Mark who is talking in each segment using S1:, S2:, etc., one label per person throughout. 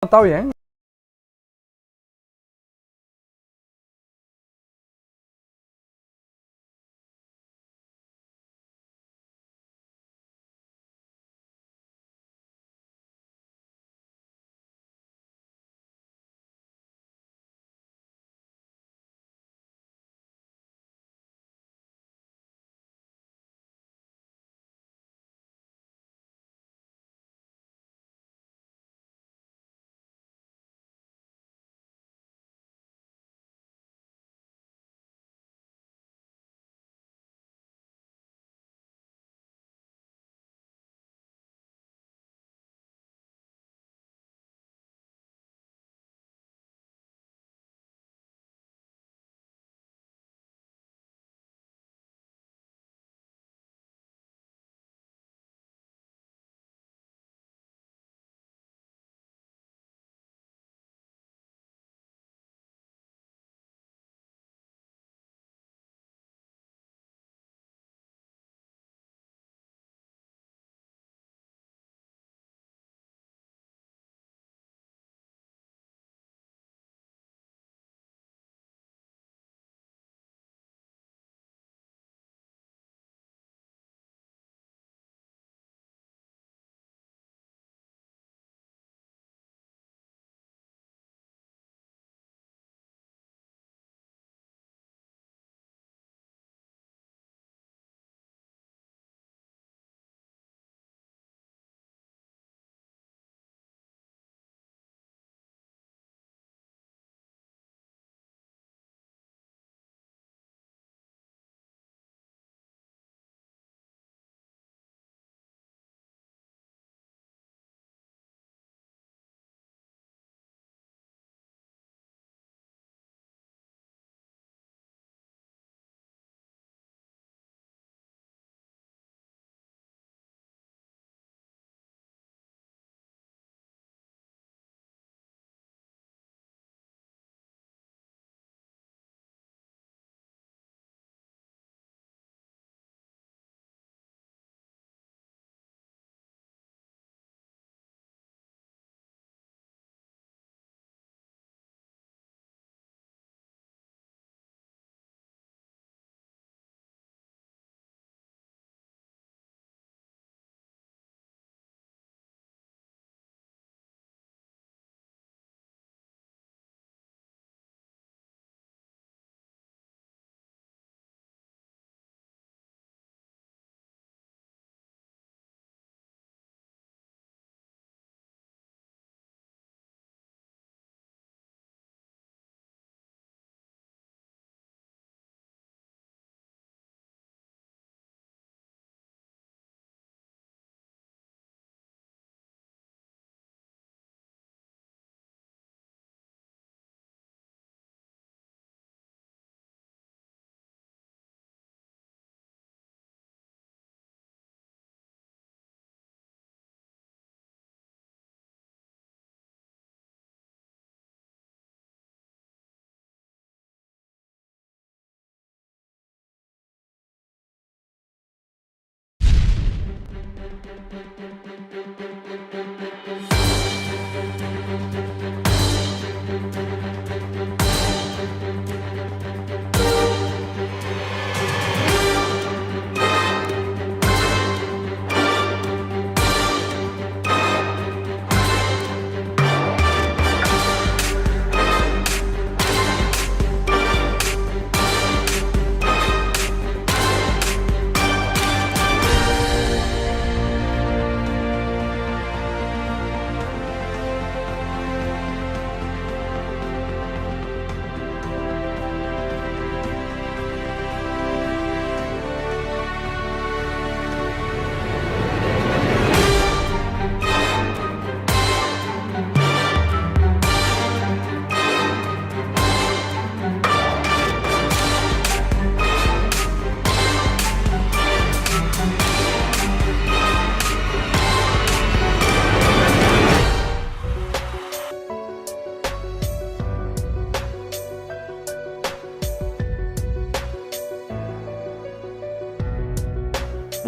S1: 导演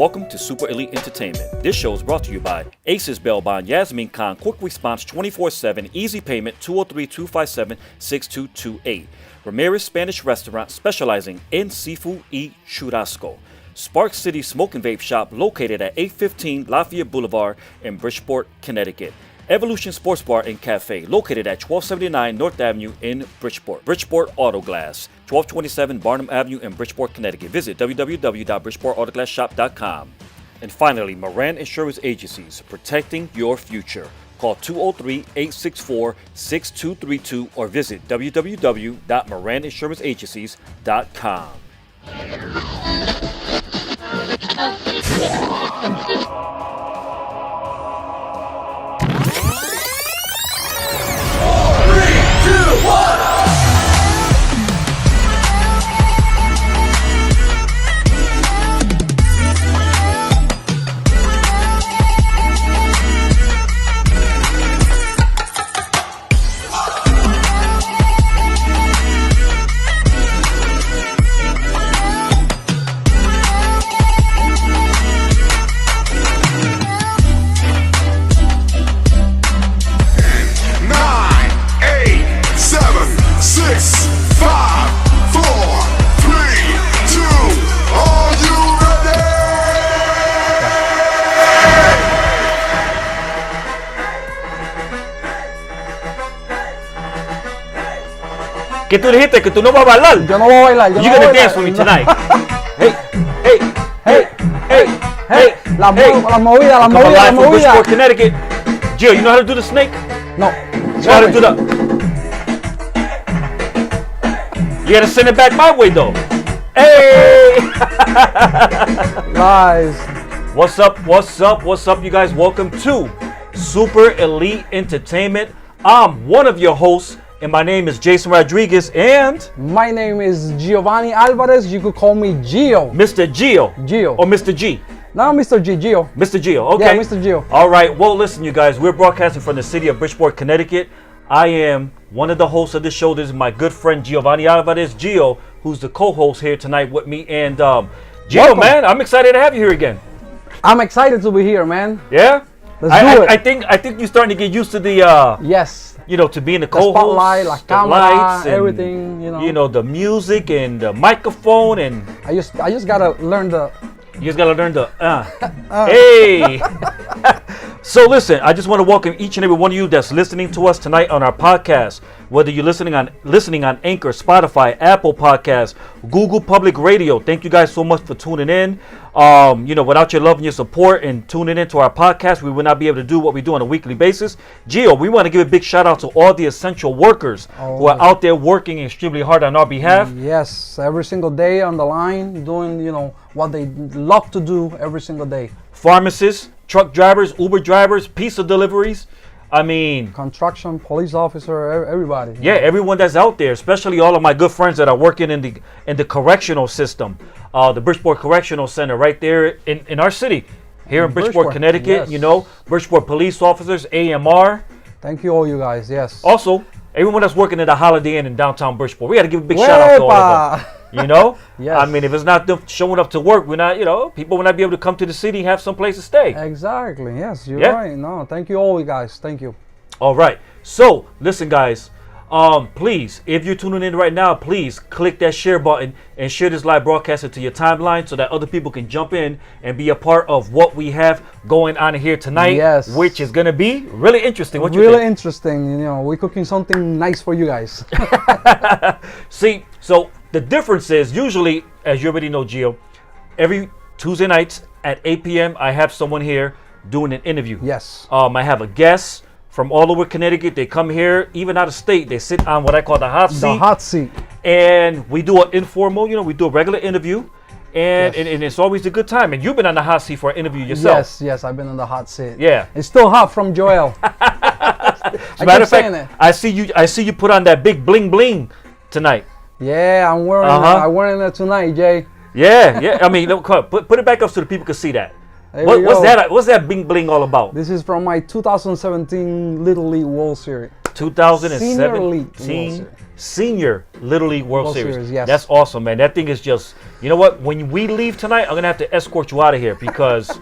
S1: Welcome to Super Elite Entertainment. This show is brought to you by Aces Bail Bond, Yasmin Khan, Quick Response 24/7, Easy Payment 203-257-6228. Ramirez Spanish Restaurant specializing in seafood y churrasco. Spark City Smoke and Vape Shop located at 815 Lafayette Boulevard in Bridgeport, Connecticut. Evolution Sports Bar and Cafe located at 1279 North Avenue in Bridgeport. Bridgeport Auto Glass, 1227 Barnum Avenue in Bridgeport, Connecticut. Visit www.bridgeportautoglassshop.com. And finally, Moran Insurance Agencies, protecting your future. Call 203-864-6232 or visit www.moraninsuranceenagencies.com. ¿Qué tú dijiste? ¿Que tú no vas a bailar?
S2: Yo no voy a bailar.
S1: You're gonna dance with me tonight. Hey, hey, hey, hey, hey.
S2: La movida.
S1: Bridgeport, Connecticut. Jill, you know how to do the snake?
S2: No.
S1: You know how to do the... You gotta send it back my way though. Hey!
S2: Guys.
S1: What's up, you guys? Welcome to Super Elite Entertainment. I'm one of your hosts, and my name is Jason Rodriguez, and
S2: my name is Giovanni Alvarez. You could call me Gio.
S1: Mr. Gio.
S2: Gio.
S1: Or Mr. G.
S2: No, Mr. G. Gio.
S1: Mr. Gio, okay.
S2: Yeah, Mr. Gio.
S1: All right, well, listen, you guys. We're broadcasting from the city of Bridgeport, Connecticut. I am one of the hosts of this show. This is my good friend, Giovanni Alvarez. Gio, who's the co-host here tonight with me. And Gio,
S2: welcome.
S1: Man, I'm excited to have you here again.
S2: I'm excited to be here, man.
S1: Yeah?
S2: Let's do it.
S1: I think you're starting to get used to the...
S2: yes.
S1: You know, to being the
S2: co-host,
S1: spotlight,
S2: the camera, everything,
S1: you know, the music and the microphone, and
S2: I just gotta learn the.
S1: You just gotta learn the. Hey. So listen, I just want to welcome each and every one of you that's listening to us tonight on our podcast. Whether you're listening on Anchor, Spotify, Apple Podcasts, Google Public Radio. Thank you guys so much for tuning in. You know, without your love and your support and tuning into our podcast, we would not be able to do what we do on a weekly basis. Gio, we want to give a big shout out to all the essential workers who are out there working extremely hard on our behalf.
S2: Yes, every single day on the line, doing, you know, what they love to do every single day.
S1: Pharmacists, truck drivers, Uber drivers, pizza deliveries. I mean,
S2: construction, police officer, everybody.
S1: Yeah, everyone that's out there, especially all of my good friends that are working in the correctional system, the Bridgeport Correctional Center, right there in our city, here in Bridgeport, Connecticut. Yes. You know, Bridgeport police officers, AMR.
S2: Thank you, all you guys. Yes.
S1: Also, everyone that's working at the Holiday Inn in downtown Bridgeport, we got to give a big shout out to all of them. You know,
S2: yes.
S1: I mean, if it's not them showing up to work, we're not, you know, people will not be able to come to the city and have some place to stay.
S2: Exactly. Yes, you're right. No, thank you all, you guys. Thank you.
S1: All right. So, listen, guys. Please, if you're tuning in right now, please click that share button and share this live broadcast into your timeline so that other people can jump in and be a part of what we have going on here tonight.
S2: Yes.
S1: Which is going to be really interesting. What you
S2: think?
S1: Really
S2: interesting. You know, we're cooking something nice for you guys.
S1: See, so the difference is usually, as you already know, Gio, every Tuesday nights at 8 p.m., I have someone here doing an interview.
S2: Yes.
S1: I have a guest from all over Connecticut. They come here, even out of state. They sit on what I call the hot seat.
S2: The hot seat.
S1: And we do an informal, you know, we do a regular interview. And, yes. and it's always a good time. And you've been on the hot seat for an interview yourself.
S2: Yes, I've been on the hot seat.
S1: Yeah.
S2: It's still hot from Joel.
S1: As a matter of fact, I see you put on that big bling bling tonight.
S2: Yeah, I'm wearing it tonight, Jay.
S1: Yeah. I mean, put it back up so the people can see that. What's that bling bling all about?
S2: This is from my 2017 Little League World Series.
S1: 2017 Senior Little League World Series.
S2: Yes.
S1: That's awesome, man. That thing is just, you know what? When we leave tonight, I'm going to have to escort you out of here because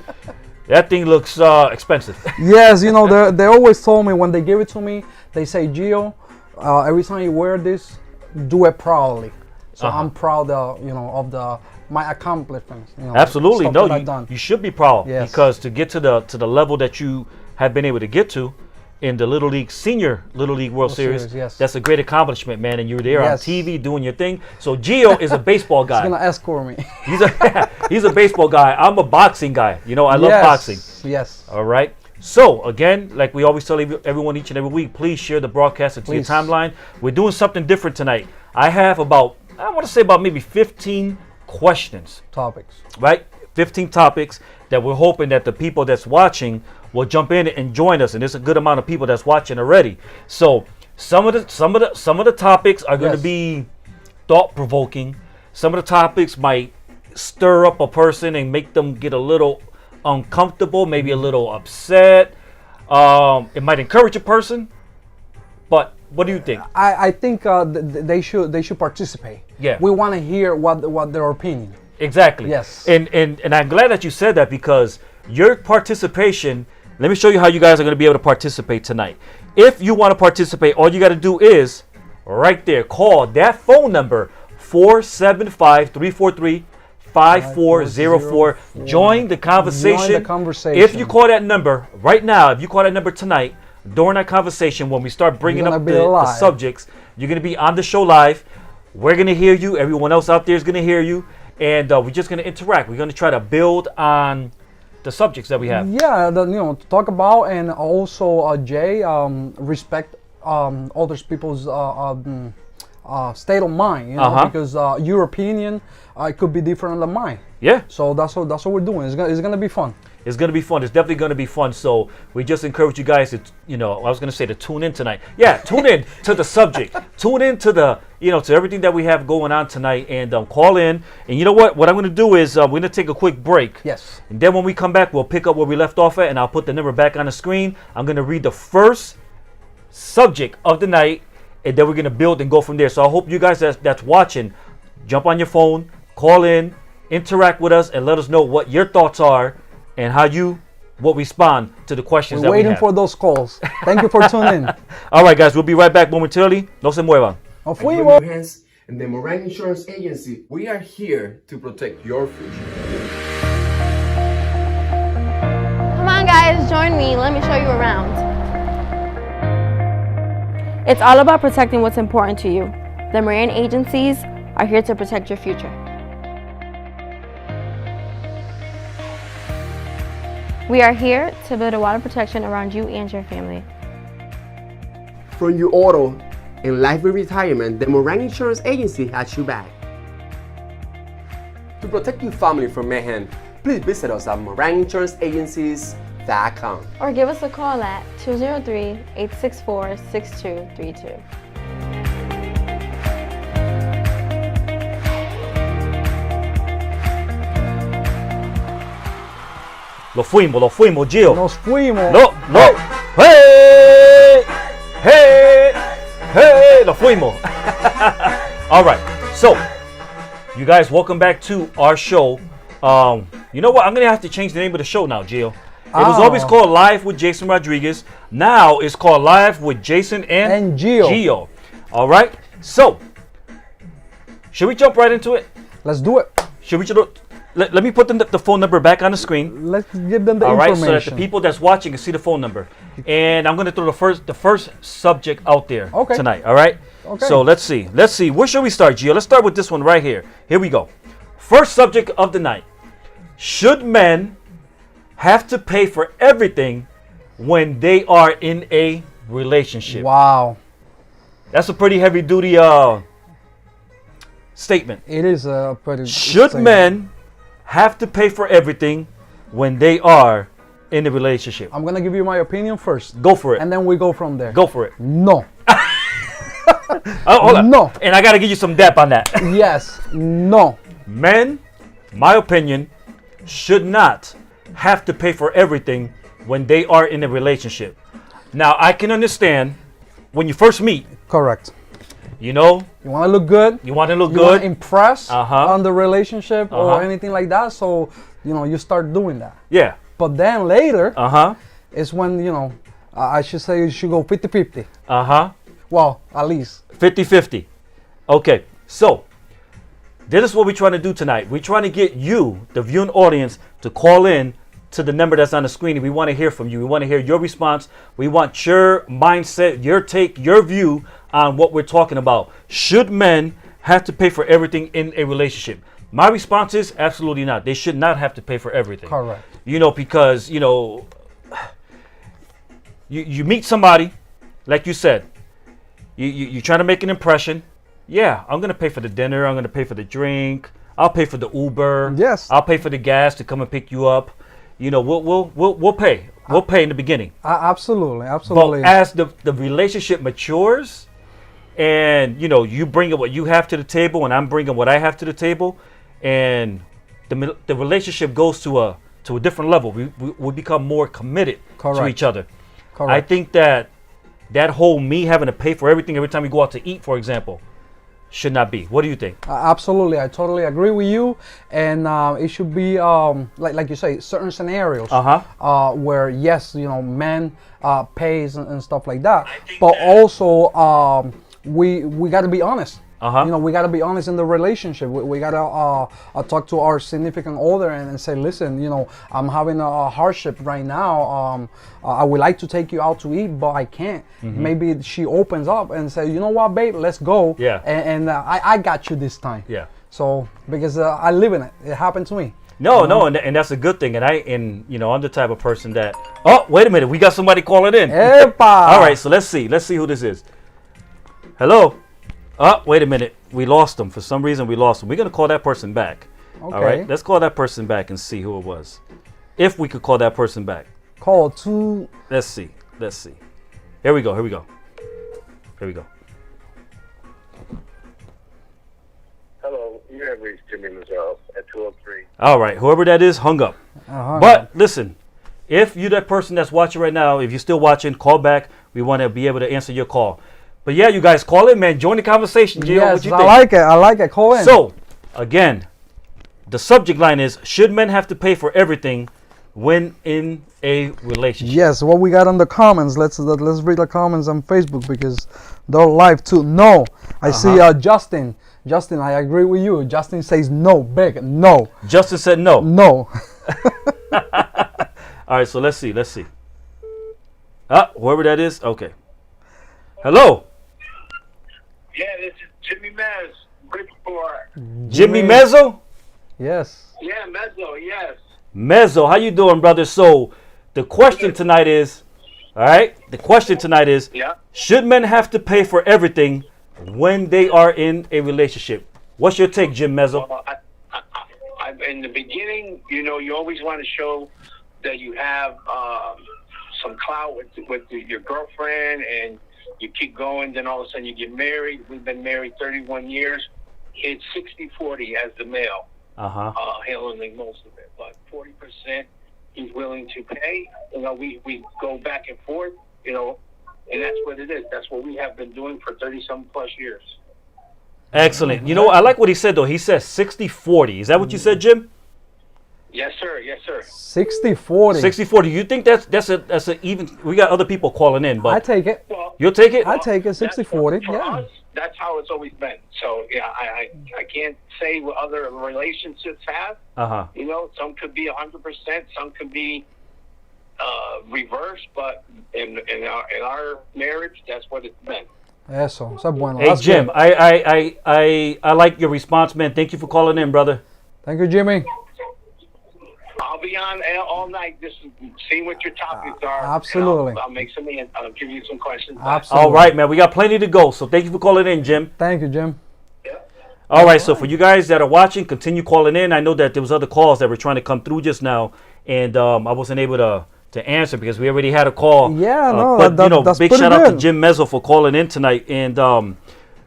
S1: that thing looks expensive.
S2: Yes, you know, they always told me when they give it to me, they say, Gio, every time you wear this, do it proudly. So I'm proud, of my accomplishments.
S1: Absolutely.
S2: stuff
S1: No,
S2: that I've done.
S1: you should be proud because to get to the level that you have been able to get to in the Little League Senior Little League World Series,
S2: yes.
S1: that's a great accomplishment, man. And you're there on
S2: Yes.
S1: TV doing your thing. So Gio is a baseball guy.
S2: He's gonna escort me.
S1: He's a baseball guy. I'm a boxing guy. You know, I love boxing.
S2: Yes.
S1: All right. So again, like we always tell everyone each and every week, please share the broadcast into your timeline. We're doing something different tonight. I have about maybe 15 questions.
S2: Topics.
S1: Right? 15 topics that we're hoping that the people that's watching will jump in and join us. And there's a good amount of people that's watching already. So some of the topics are going to be thought provoking. Some of the topics might stir up a person and make them get a little uncomfortable, maybe a little upset. It might encourage a person. But what do you think?
S2: I think they should participate.
S1: Yeah.
S2: We want to hear what their opinion.
S1: Exactly.
S2: Yes.
S1: And I'm glad that you said that because your participation, let me show you how you guys are going to be able to participate tonight. If you want to participate, all you got to do is right there, call that phone number 475-343-5404. Join the conversation. If you call that number right now, if you call that number tonight, during that conversation, when we start bringing up the subjects, you're going to be on the show live. We're going to hear you. Everyone else out there is going to hear you. And we're just going to interact. We're going to try to build on the subjects that we have.
S2: Yeah, to talk about, and also Jay, respect other people's state of mind. Because your opinion could be different than mine.
S1: Yeah.
S2: So that's what we're doing. It's going to be fun.
S1: It's going to be fun. It's definitely going to be fun. So we just encourage you guys to, I was going to say to tune in tonight. Yeah, tune in to the subject. Tune in to the, to everything that we have going on tonight and call in. And you know what? What I'm going to do is we're going to take a quick break.
S2: Yes.
S1: And then when we come back, we'll pick up where we left off at and I'll put the number back on the screen. I'm going to read the first subject of the night and then we're going to build and go from there. So I hope you guys that's watching, jump on your phone, call in, interact with us and let us know what your thoughts are and how you will respond to the questions that we have.
S2: We're waiting for those calls. Thank you for tuning in.
S1: All right, guys, we'll be right back momentarily. No se muevan.
S2: Nos fuimos.
S3: And the Morang Insurance Agency, we are here to protect your future.
S4: Come on, guys, join me. Let me show you around. It's all about protecting what's important to you. The Moran agencies are here to protect your future. We are here to build a wall of protection around you and your family.
S3: From your auto and life and retirement, the Morang Insurance Agency has you back. To protect your family from mayhem, please visit us at moranginsuranceagencies.com.
S4: Or give us a call at 203-864-6232.
S1: Lo fuimos, Gio.
S2: Nos fuimos.
S1: No. Hey, lo fuimos. All right, so you guys, welcome back to our show. You know what? I'm gonna have to change the name of the show now, Gio. It was always called Live with Jason Rodriguez. Now it's called Live with Jason and
S2: Gio.
S1: All right. So, should we jump right into it?
S2: Let's do it.
S1: Should we? Let me put the phone number back on the screen.
S2: Let's give them the
S1: information. All right, so that the people that's watching can see the phone number. And I'm going to throw the first subject out there tonight. All right. Okay. So let's see. Where should we start, Gio? Let's start with this one right here. Here we go. First subject of the night. Should men have to pay for everything when they are in a relationship?
S2: Wow.
S1: That's a pretty heavy duty statement.
S2: It is a pretty.
S1: Should men have to pay for everything when they are in a relationship?
S2: I'm gonna give you my opinion first.
S1: Go for it.
S2: And then we go from there.
S1: Go for it.
S2: No.
S1: Hold on.
S2: No.
S1: And I gotta give you some depth on that.
S2: Yes. No.
S1: Men, my opinion, should not have to pay for everything when they are in a relationship. Now, I can understand when you first meet,
S2: Correct.
S1: you know,
S2: You want to look good.
S1: you want to look
S2: You want
S1: good.
S2: to impress
S1: Uh-huh.
S2: on the relationship
S1: Uh-huh.
S2: or anything like that. So, you start doing that.
S1: Yeah.
S2: But then later
S1: Uh-huh.
S2: is when, I should say you should go 50-50.
S1: Uh-huh.
S2: Well, at least.
S1: 50-50. Okay. So, this is what we're trying to do tonight. We're trying to get you, the viewing audience, to call in to the number that's on the screen. And we want to hear from you. We want to hear your response. We want your mindset, your take, your view on what we're talking about. Should men have to pay for everything in a relationship? My response is absolutely not. They should not have to pay for everything.
S2: Correct.
S1: Because, you meet somebody, like you said, you're trying to make an impression. Yeah, I'm going to pay for the dinner. I'm going to pay for the drink. I'll pay for the Uber.
S2: Yes.
S1: I'll pay for the gas to come and pick you up. We'll pay. We'll pay in the beginning.
S2: Absolutely.
S1: But
S2: Absolutely.
S1: as the relationship matures and, you bring what you have to the table and I'm bringing what I have to the table and the relationship goes to a different level. We become more committed to
S2: Correct.
S1: each other.
S2: Correct.
S1: I think that whole me having to pay for everything every time we go out to eat, for example, should not be. What do you think?
S2: Absolutely, I totally agree with you, and it should be like you say, certain scenarios where yes, men pays and stuff like that, but also we got to be honest. We got to be honest in the relationship. We got to talk to our significant other and say, listen, I'm having a hardship right now. I would like to take you out to eat, but I can't. Maybe she opens up and says, you know what, babe, let's go.
S1: Yeah.
S2: And I got you this time.
S1: Yeah.
S2: So because I live in it. It happened to me.
S1: No, and that's a good thing. And I'm the type of person that. Oh, wait a minute, we got somebody calling in.
S2: Epa.
S1: All right, so let's see who this is. Hello. Oh, wait a minute. We lost them. For some reason, we lost them. We're going to call that person back.
S2: Okay.
S1: All right. Let's call that person back and see who it was. If we could call that person back.
S2: Call to.
S1: Let's see. Here we go.
S5: Hello, you have reached Jimmy Mazel at 203.
S1: All right. Whoever that is hung up. But listen, if you're that person that's watching right now, if you're still watching, call back. We want to be able to answer your call. But yeah, you guys call in, man. Join the conversation. Gio,
S2: Yes,
S1: what you
S2: I
S1: think?
S2: like it. Call in.
S1: So, again, the subject line is, should men have to pay for everything when in a relationship?
S2: Yes, what we got on the comments. Let's read the comments on Facebook because they're live too. No, I see Justin. Justin, I agree with you. Justin says no, big no.
S1: Justin said no.
S2: No.
S1: All right, so let's see. Whoever that is. Okay. Hello.
S5: Yeah, this is Jimmy Mez, Bridgeport.
S1: Jimmy Mezzo?
S2: Yes.
S5: Yeah, Mezzo, yes.
S1: Mezzo, how you doing, brother? So the question tonight is, all right? The question tonight is,
S5: Yeah.
S1: should men have to pay for everything when they are in a relationship? What's your take, Jim Mezzo?
S5: Well, I, in the beginning, you always want to show that you have some clout with your girlfriend, and you keep going, then all of a sudden you get married. We've been married 31 years. It's 60-40 as the male. Handling most of it, but 40% he's willing to pay. We go back and forth, and that's what it is. That's what we have been doing for 30-some plus years.
S1: Excellent. I like what he said, though. He says 60-40. Is that what you said, Jim?
S5: Yes, sir. Yes, sir.
S2: 60-40.
S1: 60-40. You think that's a even? We got other people calling in, but
S2: I take it.
S5: Well,
S1: you'll take it.
S2: I take it 60-40.
S5: For
S2: Yeah.
S5: us, that's how it's always been. So yeah, I can't say what other relationships have. Some could be 100%, some could be reverse, but in our marriage, that's what it's been.
S2: Eso bueno.
S1: Hey,
S2: That's
S1: Jim,
S2: good.
S1: I like your response, man. Thank you for calling in, brother.
S2: Thank you, Jimmy.
S5: I'll be on all night just seeing what your topics are.
S2: Absolutely.
S5: I'll make some. I'll give you some questions.
S2: Absolutely.
S1: All right, man. We got plenty to go, so thank you for calling in, Jim.
S2: Thank you, Jim.
S5: Yeah.
S1: All right, so for you guys that are watching, continue calling in. I know that there was other calls that were trying to come through just now, and I wasn't able to answer because we already had a call.
S2: Yeah, no,
S1: but
S2: that's
S1: big
S2: pretty
S1: shout out to
S2: good.
S1: Jim Mezzo for calling in tonight, and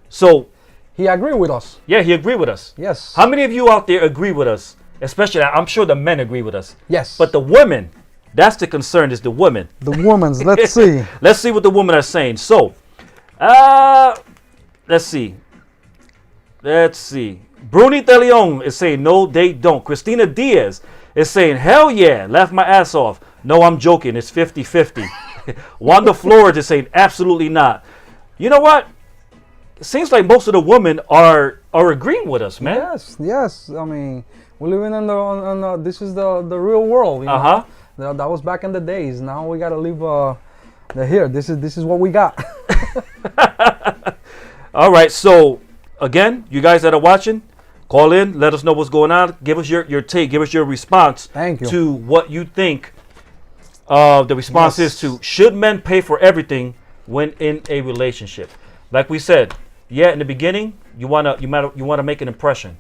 S1: so
S2: He agreed with us.
S1: yeah, he agreed with us.
S2: Yes.
S1: How many of you out there agree with us? Especially, I'm sure the men agree with us.
S2: Yes.
S1: But the women, that's the concern, is the women.
S2: The women's. Let's see.
S1: Let's see what the women are saying. So, Let's see. Bruni De Leon is saying, no, they don't. Christina Diaz is saying, hell yeah, laugh my ass off. No, I'm joking. It's 50-50. Wanda Flores is saying, absolutely not. You know what? It seems like most of the women are agreeing with us, man.
S2: Yes. I mean, we're living in this is the real world. You know? That was back in the days. Now we gotta live here. This is what we got.
S1: All right. So again, you guys that are watching, call in. Let us know what's going on. Give us your take. Give us your response.
S2: Thank you.
S1: To what you think. The response is to, should men pay for everything when in a relationship? Like we said, yeah, in the beginning, you wanna make an impression.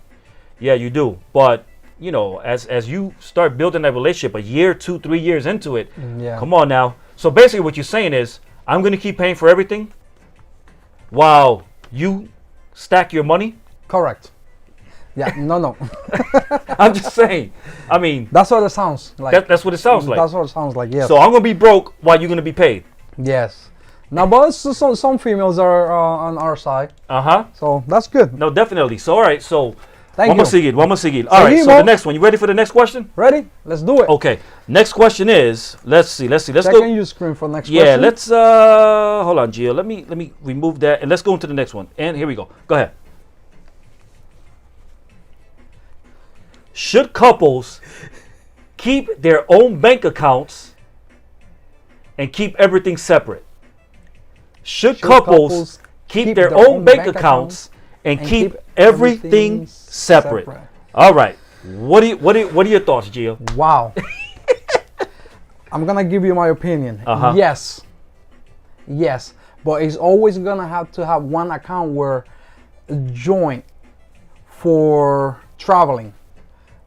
S1: Yeah, you do. But you know, as you start building that relationship, a year, 2, 3 years into it, come on now. So basically, what you're saying is, I'm gonna keep paying for everything, while you stack your money.
S2: Correct. Yeah. No.
S1: I'm just saying. I mean,
S2: that's what it sounds like.
S1: That's what it sounds like.
S2: That's what it sounds like. Yeah.
S1: So I'm gonna be broke while you're gonna be paid.
S2: Yes. Now, but some females are on our side. So that's good.
S1: No, definitely. So all right. So
S2: Vamos
S1: a seguir. All right. So the next one. You ready for the next question?
S2: Ready? Let's do it.
S1: Okay. Next question is. Let's see. Let's go.
S2: Checking your screen for next question.
S1: Yeah. Let's hold on, Gio. Let me remove that and let's go into the next one. And here we go. Go ahead. Should couples keep their own bank accounts and keep everything separate? Should couples keep their own bank accounts and keep everything separate? All right. What are your thoughts, Gio?
S2: Wow. I'm gonna give you my opinion. Yes, but it's always gonna have to have one account where joint for traveling.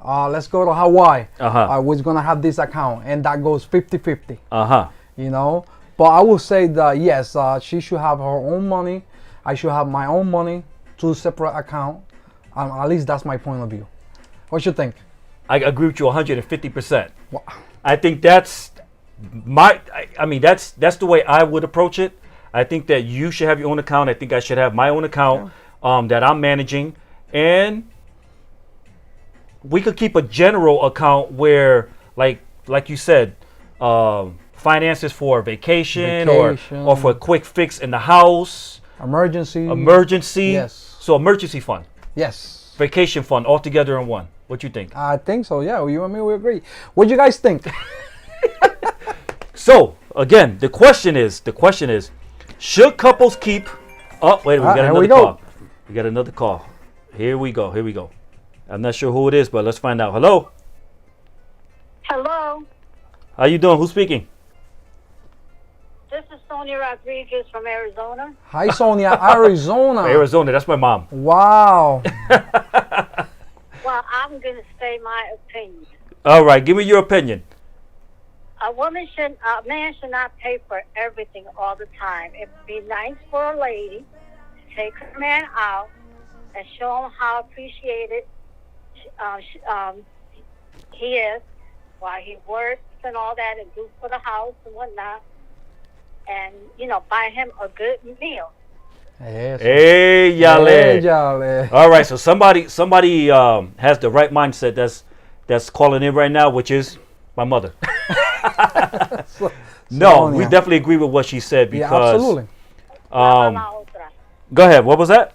S2: Let's go to Hawaii. We're gonna have this account, and that goes 50-50. You know, but I will say that yes, she should have her own money. I should have my own money, 2 separate accounts. At least that's my point of view. What you think?
S1: I agree with you 150%.
S2: Wow.
S1: I think that's that's the way I would approach it. I think that you should have your own account. I think I should have my own account that I'm managing, and we could keep a general account where, like you said, finances for vacation. Or for a quick fix in the house. Emergency.
S2: Yes.
S1: So emergency fund.
S2: Yes.
S1: Vacation fund all together in one. What you think?
S2: I think so. Yeah, you and me, we agree. What do you guys think?
S1: So again, the question is, should couples keep? Oh, wait, we got another call. We got another call. Here we go. I'm not sure who it is, but let's find out. Hello.
S6: Hello.
S1: How you doing? Who's speaking?
S6: This is Sonia Rodriguez from Arizona.
S2: Hi, Sonia, Arizona.
S1: Arizona, that's my mom.
S2: Wow.
S6: Well, I'm going to say my opinion.
S1: All right, give me your opinion.
S6: A man should not pay for everything all the time. It'd be nice for a lady to take her man out and show him how appreciated he is while he works and all that and do for the house and whatnot. And, buy him a good meal.
S1: Hey, Yale. All right, so somebody has the right mindset that's calling in right now, which is my mother. No, we definitely agree with what she said because.
S2: Yeah, absolutely.
S1: Go ahead. What was that?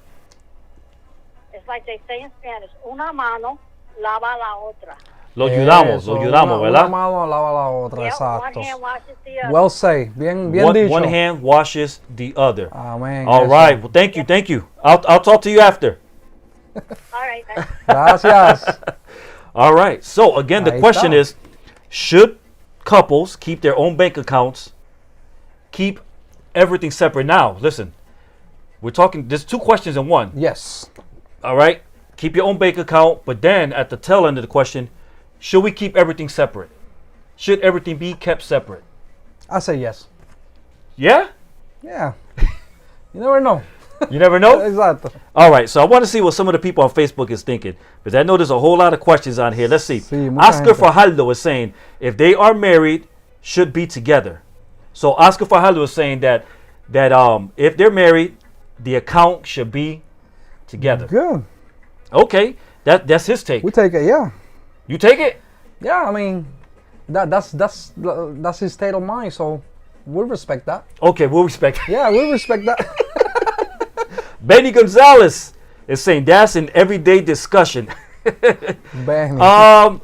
S6: It's like they say in Spanish: una mano lava la otra.
S1: Lo ayudamos, ¿verdad?
S2: Una mano lava la otra,
S6: Yep,
S2: exacto.
S6: one hand washes the other.
S2: Well said. Bien
S1: One
S2: dicho.
S1: hand washes the other.
S2: Amen.
S1: All right. Well, thank you. I'll talk to you after.
S6: All right. Then.
S2: Gracias.
S1: All right. So again, the question is, should couples keep their own bank accounts, keep everything separate? Now, listen, we're talking, there's 2 questions in one.
S2: Yes.
S1: All right. Keep your own bank account, but then at the tail end of the question, should we keep everything separate? Should everything be kept separate?
S2: I say yes.
S1: Yeah?
S2: Yeah. You never know.
S1: You never know?
S2: Exactly.
S1: All right, so I want to see what some of the people on Facebook is thinking, because I know there's a whole lot of questions on here. Let's see. Oscar Fajardo is saying, if they are married, should be together. So Oscar Fajardo is saying that that if they're married, the account should be together.
S2: Good.
S1: Okay, that's his take.
S2: We take it. Yeah.
S1: You take it?
S2: Yeah. I mean, that's his state of mind. So we respect that.
S1: Okay, we'll respect it.
S2: Yeah, we respect that.
S1: Benny Gonzalez is saying that's an everyday discussion.
S2: Benny.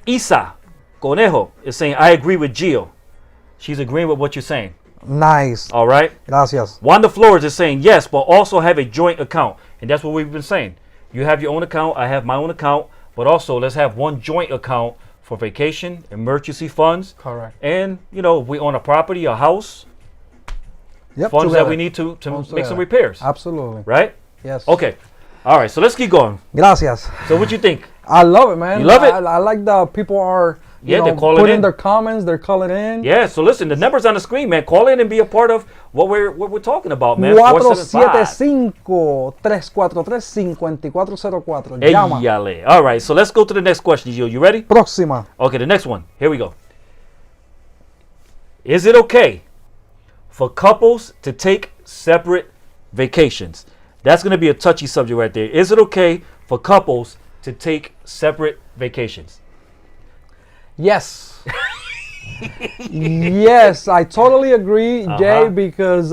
S1: Isa Conejo is saying, I agree with Gio. She's agreeing with what you're saying.
S2: Nice.
S1: All right.
S2: Gracias.
S1: Wanda Flores is saying yes, but also have a joint account. And that's what we've been saying. You have your own account. I have my own account. But also, let's have one joint account for vacation, emergency funds.
S2: Correct.
S1: And, if we own a property, a house,
S2: Yep.
S1: funds
S2: together.
S1: that we need to
S2: Funds
S1: make some
S2: together.
S1: repairs.
S2: Absolutely.
S1: Right?
S2: Yes.
S1: Okay. All right. So let's keep going.
S2: Gracias.
S1: So what you think?
S2: I love it, man.
S1: You love it?
S2: I like the people are
S1: Yeah, they're calling
S2: putting
S1: in.
S2: their comments. They're calling in.
S1: Yeah, so listen, the number's on the screen, man. Call in and be a part of what we're talking about, man.
S2: 475-343-5404. Llama.
S1: Eyale. All right, so let's go to the next question, Gio. You ready?
S2: Próxima.
S1: Okay, the next one. Here we go. Is it okay for couples to take separate vacations? That's going to be a touchy subject right there. Is it okay for couples to take separate vacations?
S2: Yes. Yes, I totally agree, Jay, because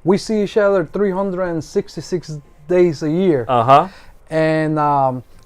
S2: we see each other 366 days a year.
S1: Uh-huh.
S2: And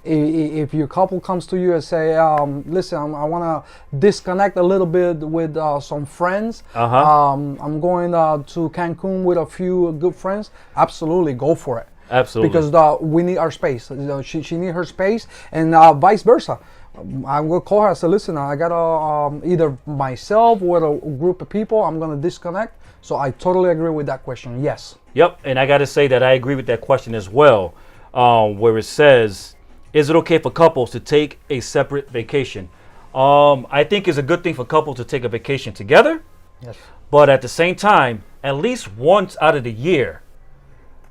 S2: if your couple comes to you and say, listen, I want to disconnect a little bit with some friends. I'm going to Cancun with a few good friends. Absolutely, go for it.
S1: Absolutely.
S2: Because we need our space. She needs her space, and vice versa. I'm going to call her and say, listen, I got to either myself or a group of people, I'm going to disconnect. So I totally agree with that question. Yes.
S1: Yep, and I got to say that I agree with that question as well, where it says, is it okay for couples to take a separate vacation? I think it's a good thing for couples to take a vacation together.
S2: Yes.
S1: But at the same time, at least once out of the year,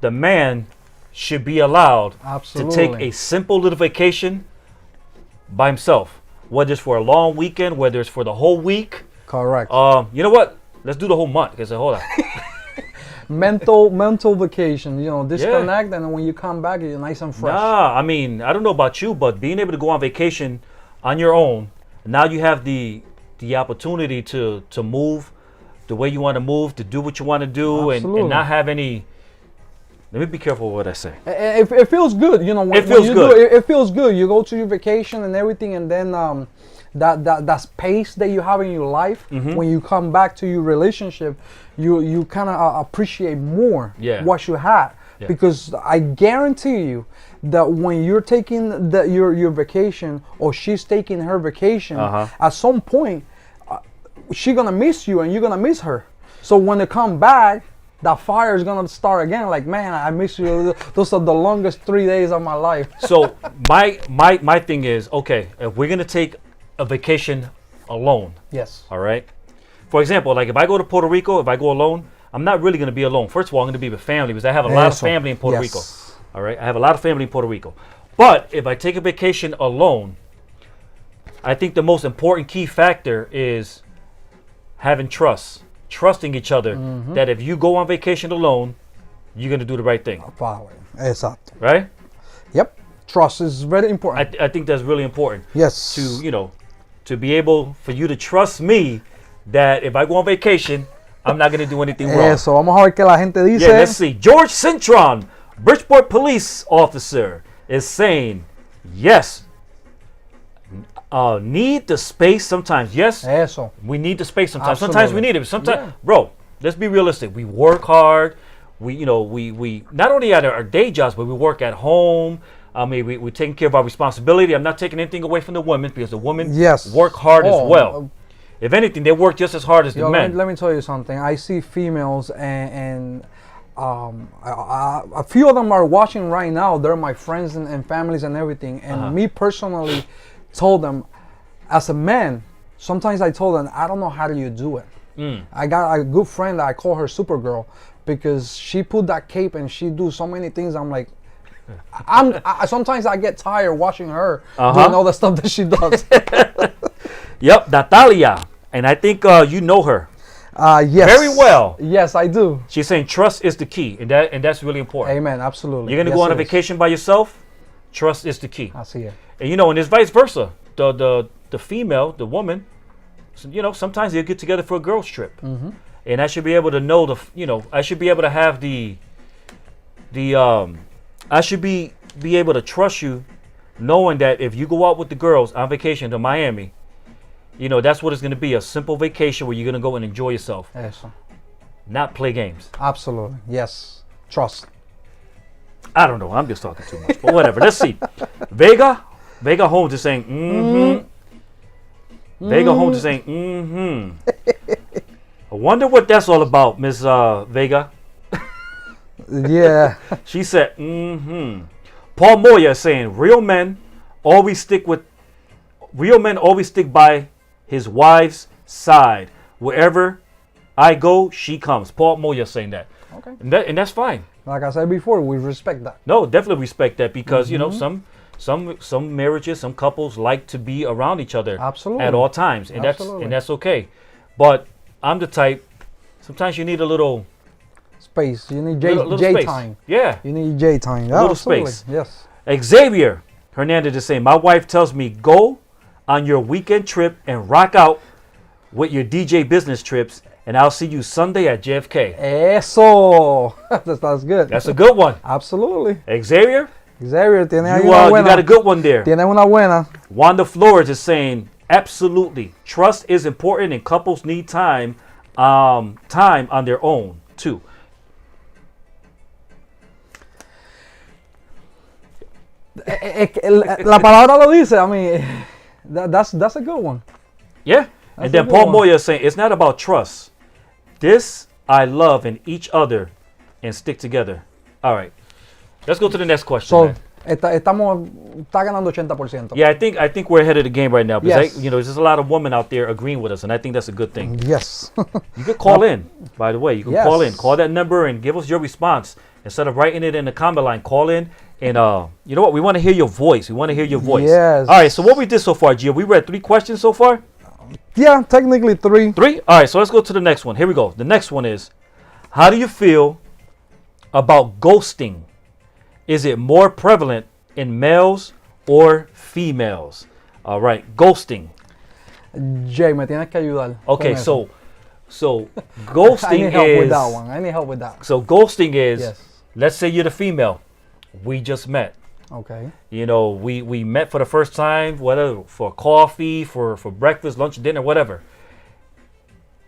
S1: the man should be allowed to take a simple little vacation by himself, whether it's for a long weekend, whether it's for the whole week.
S2: Correct.
S1: You know what? Let's do the whole month. Because hold on.
S2: mental vacation. Disconnect, and when you come back, you're nice and fresh.
S1: Nah, I mean, I don't know about you, but being able to go on vacation on your own, now you have the opportunity to move the way you want to move, to do what you want to do, and not have any. Let me be careful with what I say.
S2: It feels good, when
S1: it feels
S2: you
S1: good.
S2: Do it feels good. You go to your vacation and everything, and then that space that you have in your life, when you come back to your relationship, you kind of appreciate more what you had. Yeah. Because I guarantee you that when you're taking your vacation, or she's taking her vacation, at some point, she's gonna miss you and you're gonna miss her. So when they come back, that fire is gonna start again. Like, man, I miss you. Those are the longest 3 days of my life.
S1: So my thing is, okay, if we're gonna take a vacation alone,
S2: yes,
S1: all right. For example, like if I go to Puerto Rico, if I go alone, I'm not really gonna be alone. First of all, I'm gonna be with family because I have a lot of family in Puerto Rico. All right, I have a lot of family in Puerto Rico. But if I take a vacation alone, I think the most important key factor is having trusting each other, that if you go on vacation alone, you're going to do the right thing.
S2: Exacto.
S1: Right?
S2: Yep. Trust is very important.
S1: I think that's really important.
S2: Yes.
S1: To be able for you to trust me that if I go on vacation, I'm not going to do anything wrong.
S2: Eso, vamos a ver qué la gente dice.
S1: Yeah, let's see. George Cintron, Bridgeport police officer, is saying, yes, need the space sometimes. Yes,
S2: Eso.
S1: we need the space sometimes.
S2: Absolutely.
S1: Sometimes we need it. Sometimes, bro, let's be realistic. We work hard. We not only at our day jobs, but we work at home. I mean, we're taking care of our responsibility. I'm not taking anything away from the women because the women work hard as well. If anything, they work just as hard as the men.
S2: Let me tell you something. I see females and a few of them are watching right now. They're my friends and families and everything. And me personally told them, as a man, sometimes I told them, I don't know how do you do it. I got a good friend that I call her Supergirl because she put that cape and she do so many things. I'm like, sometimes I get tired watching her doing all the stuff that she does.
S1: Yep, Natalia, and I think you know her.
S2: Yes.
S1: Very well.
S2: Yes, I do.
S1: She's saying trust is the key, and that's really important.
S2: Amen. Absolutely.
S1: You're gonna
S2: Yes,
S1: go on a
S2: it is.
S1: vacation by yourself. Trust is the key.
S2: Así es.
S1: And and it's vice versa. The female, the woman, sometimes they'll get together for a girls trip, and I should be able to know I should be able to have I should be able to trust you, knowing that if you go out with the girls on vacation to Miami, that's what it's going to be, a simple vacation where you're going to go and enjoy yourself,
S2: Eso.
S1: not play games.
S2: Absolutely. Yes. Trust.
S1: I don't know. I'm just talking too much, but whatever. Let's see. Vega Holmes is saying, Vega Holmes is saying, I wonder what that's all about, Miss Vega.
S2: Yeah.
S1: She said, Paul Moya is saying, real men always stick by his wife's side. Wherever I go, she comes. Paul Moya saying that.
S2: Okay.
S1: And that's fine.
S2: Like I said before, we respect that.
S1: No, definitely respect that because some marriages, some couples like to be around each other
S2: Absolutely.
S1: at all times, and
S2: Absolutely.
S1: that's okay. But I'm the type. Sometimes you need a little
S2: Space. You need
S1: little
S2: J
S1: space.
S2: time.
S1: Yeah,
S2: You need J time.
S1: little
S2: Absolutely.
S1: space.
S2: Yes.
S1: Xavier Hernandez is saying, my wife tells me go on your weekend trip and rock out with your DJ business trips, and I'll see you Sunday at JFK.
S2: Eso. That's good.
S1: That's a good one.
S2: Absolutely.
S1: Xavier,
S2: Xavier, tiene ahí
S1: you
S2: una buena.
S1: got a good one there.
S2: Tiene una buena.
S1: Wanda Flores is saying, absolutely. Trust is important and couples need time on their own too.
S2: La palabra lo dice. I mean, that's a good one.
S1: Yeah.
S2: That's
S1: And then
S2: a good
S1: Paul
S2: one.
S1: Moya is saying, it's not about trust. This I love in each other and stick together. All right. Let's go to the next question.
S2: So,
S1: man.
S2: está ganando 80%.
S1: Yeah, I think we're ahead of the game right now. Because
S2: Yes.
S1: there's a lot of women out there agreeing with us, and I think that's a good thing.
S2: Yes.
S1: You could call in, by the way. You can
S2: Yes.
S1: call in. Call that number and give us your response. Instead of writing it in the comment line, call in. And you know what? We want to hear your voice. We want to hear your voice.
S2: Yes.
S1: All right, so what we did so far, Gio, we read 3 questions so far?
S2: Yeah, technically 3.
S1: 3? All right, so let's go to the next one. Here we go. The next one is, how do you feel about ghosting? Is it more prevalent in males or females? All right, ghosting.
S2: Jay, me tienes que ayudar.
S1: Okay,
S2: con eso.
S1: so
S2: I
S1: ghosting
S2: need help with
S1: is
S2: that one. I need help with that.
S1: so ghosting is,
S2: Yes.
S1: let's say you're the female. We just met.
S2: Okay.
S1: We met for the first time, whether for coffee, for breakfast, lunch, dinner, whatever.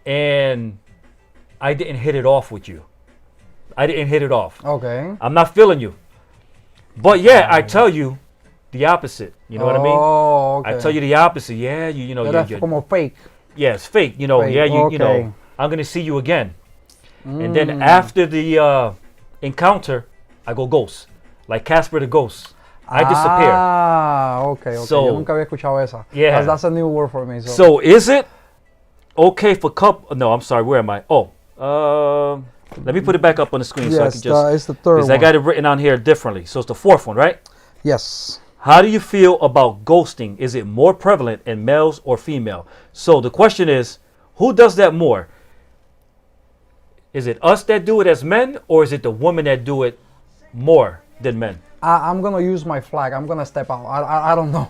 S1: And I didn't hit it off with you. I didn't hit it off.
S2: Okay.
S1: I'm not feeling you. But yeah, I tell you the opposite. You know what I mean?
S2: Oh, okay.
S1: I tell you the opposite. Yeah, you know,
S2: That's
S1: you're,
S2: como fake.
S1: yeah, it's fake. You know,
S2: Fake,
S1: yeah, you know,
S2: okay.
S1: I'm gonna see you again. And then after the encounter, I go ghost, like Casper the Ghost. I disappear.
S2: Ah, okay.
S1: So-
S2: Yo nunca había escuchado esa.
S1: Yeah.
S2: That's a new word for me.
S1: So is it okay for couple? No, I'm sorry. Where am I? Oh, let me put it back up on the screen so I
S2: yes,
S1: can just.
S2: it's the third
S1: Because
S2: one.
S1: I got it written on here differently. So it's the 4th one, right?
S2: Yes.
S1: How do you feel about ghosting? Is it more prevalent in males or female? So the question is, who does that more? Is it us that do it as men, or is it the women that do it more than men?
S2: I'm gonna use my flag. I'm gonna step out. I don't know.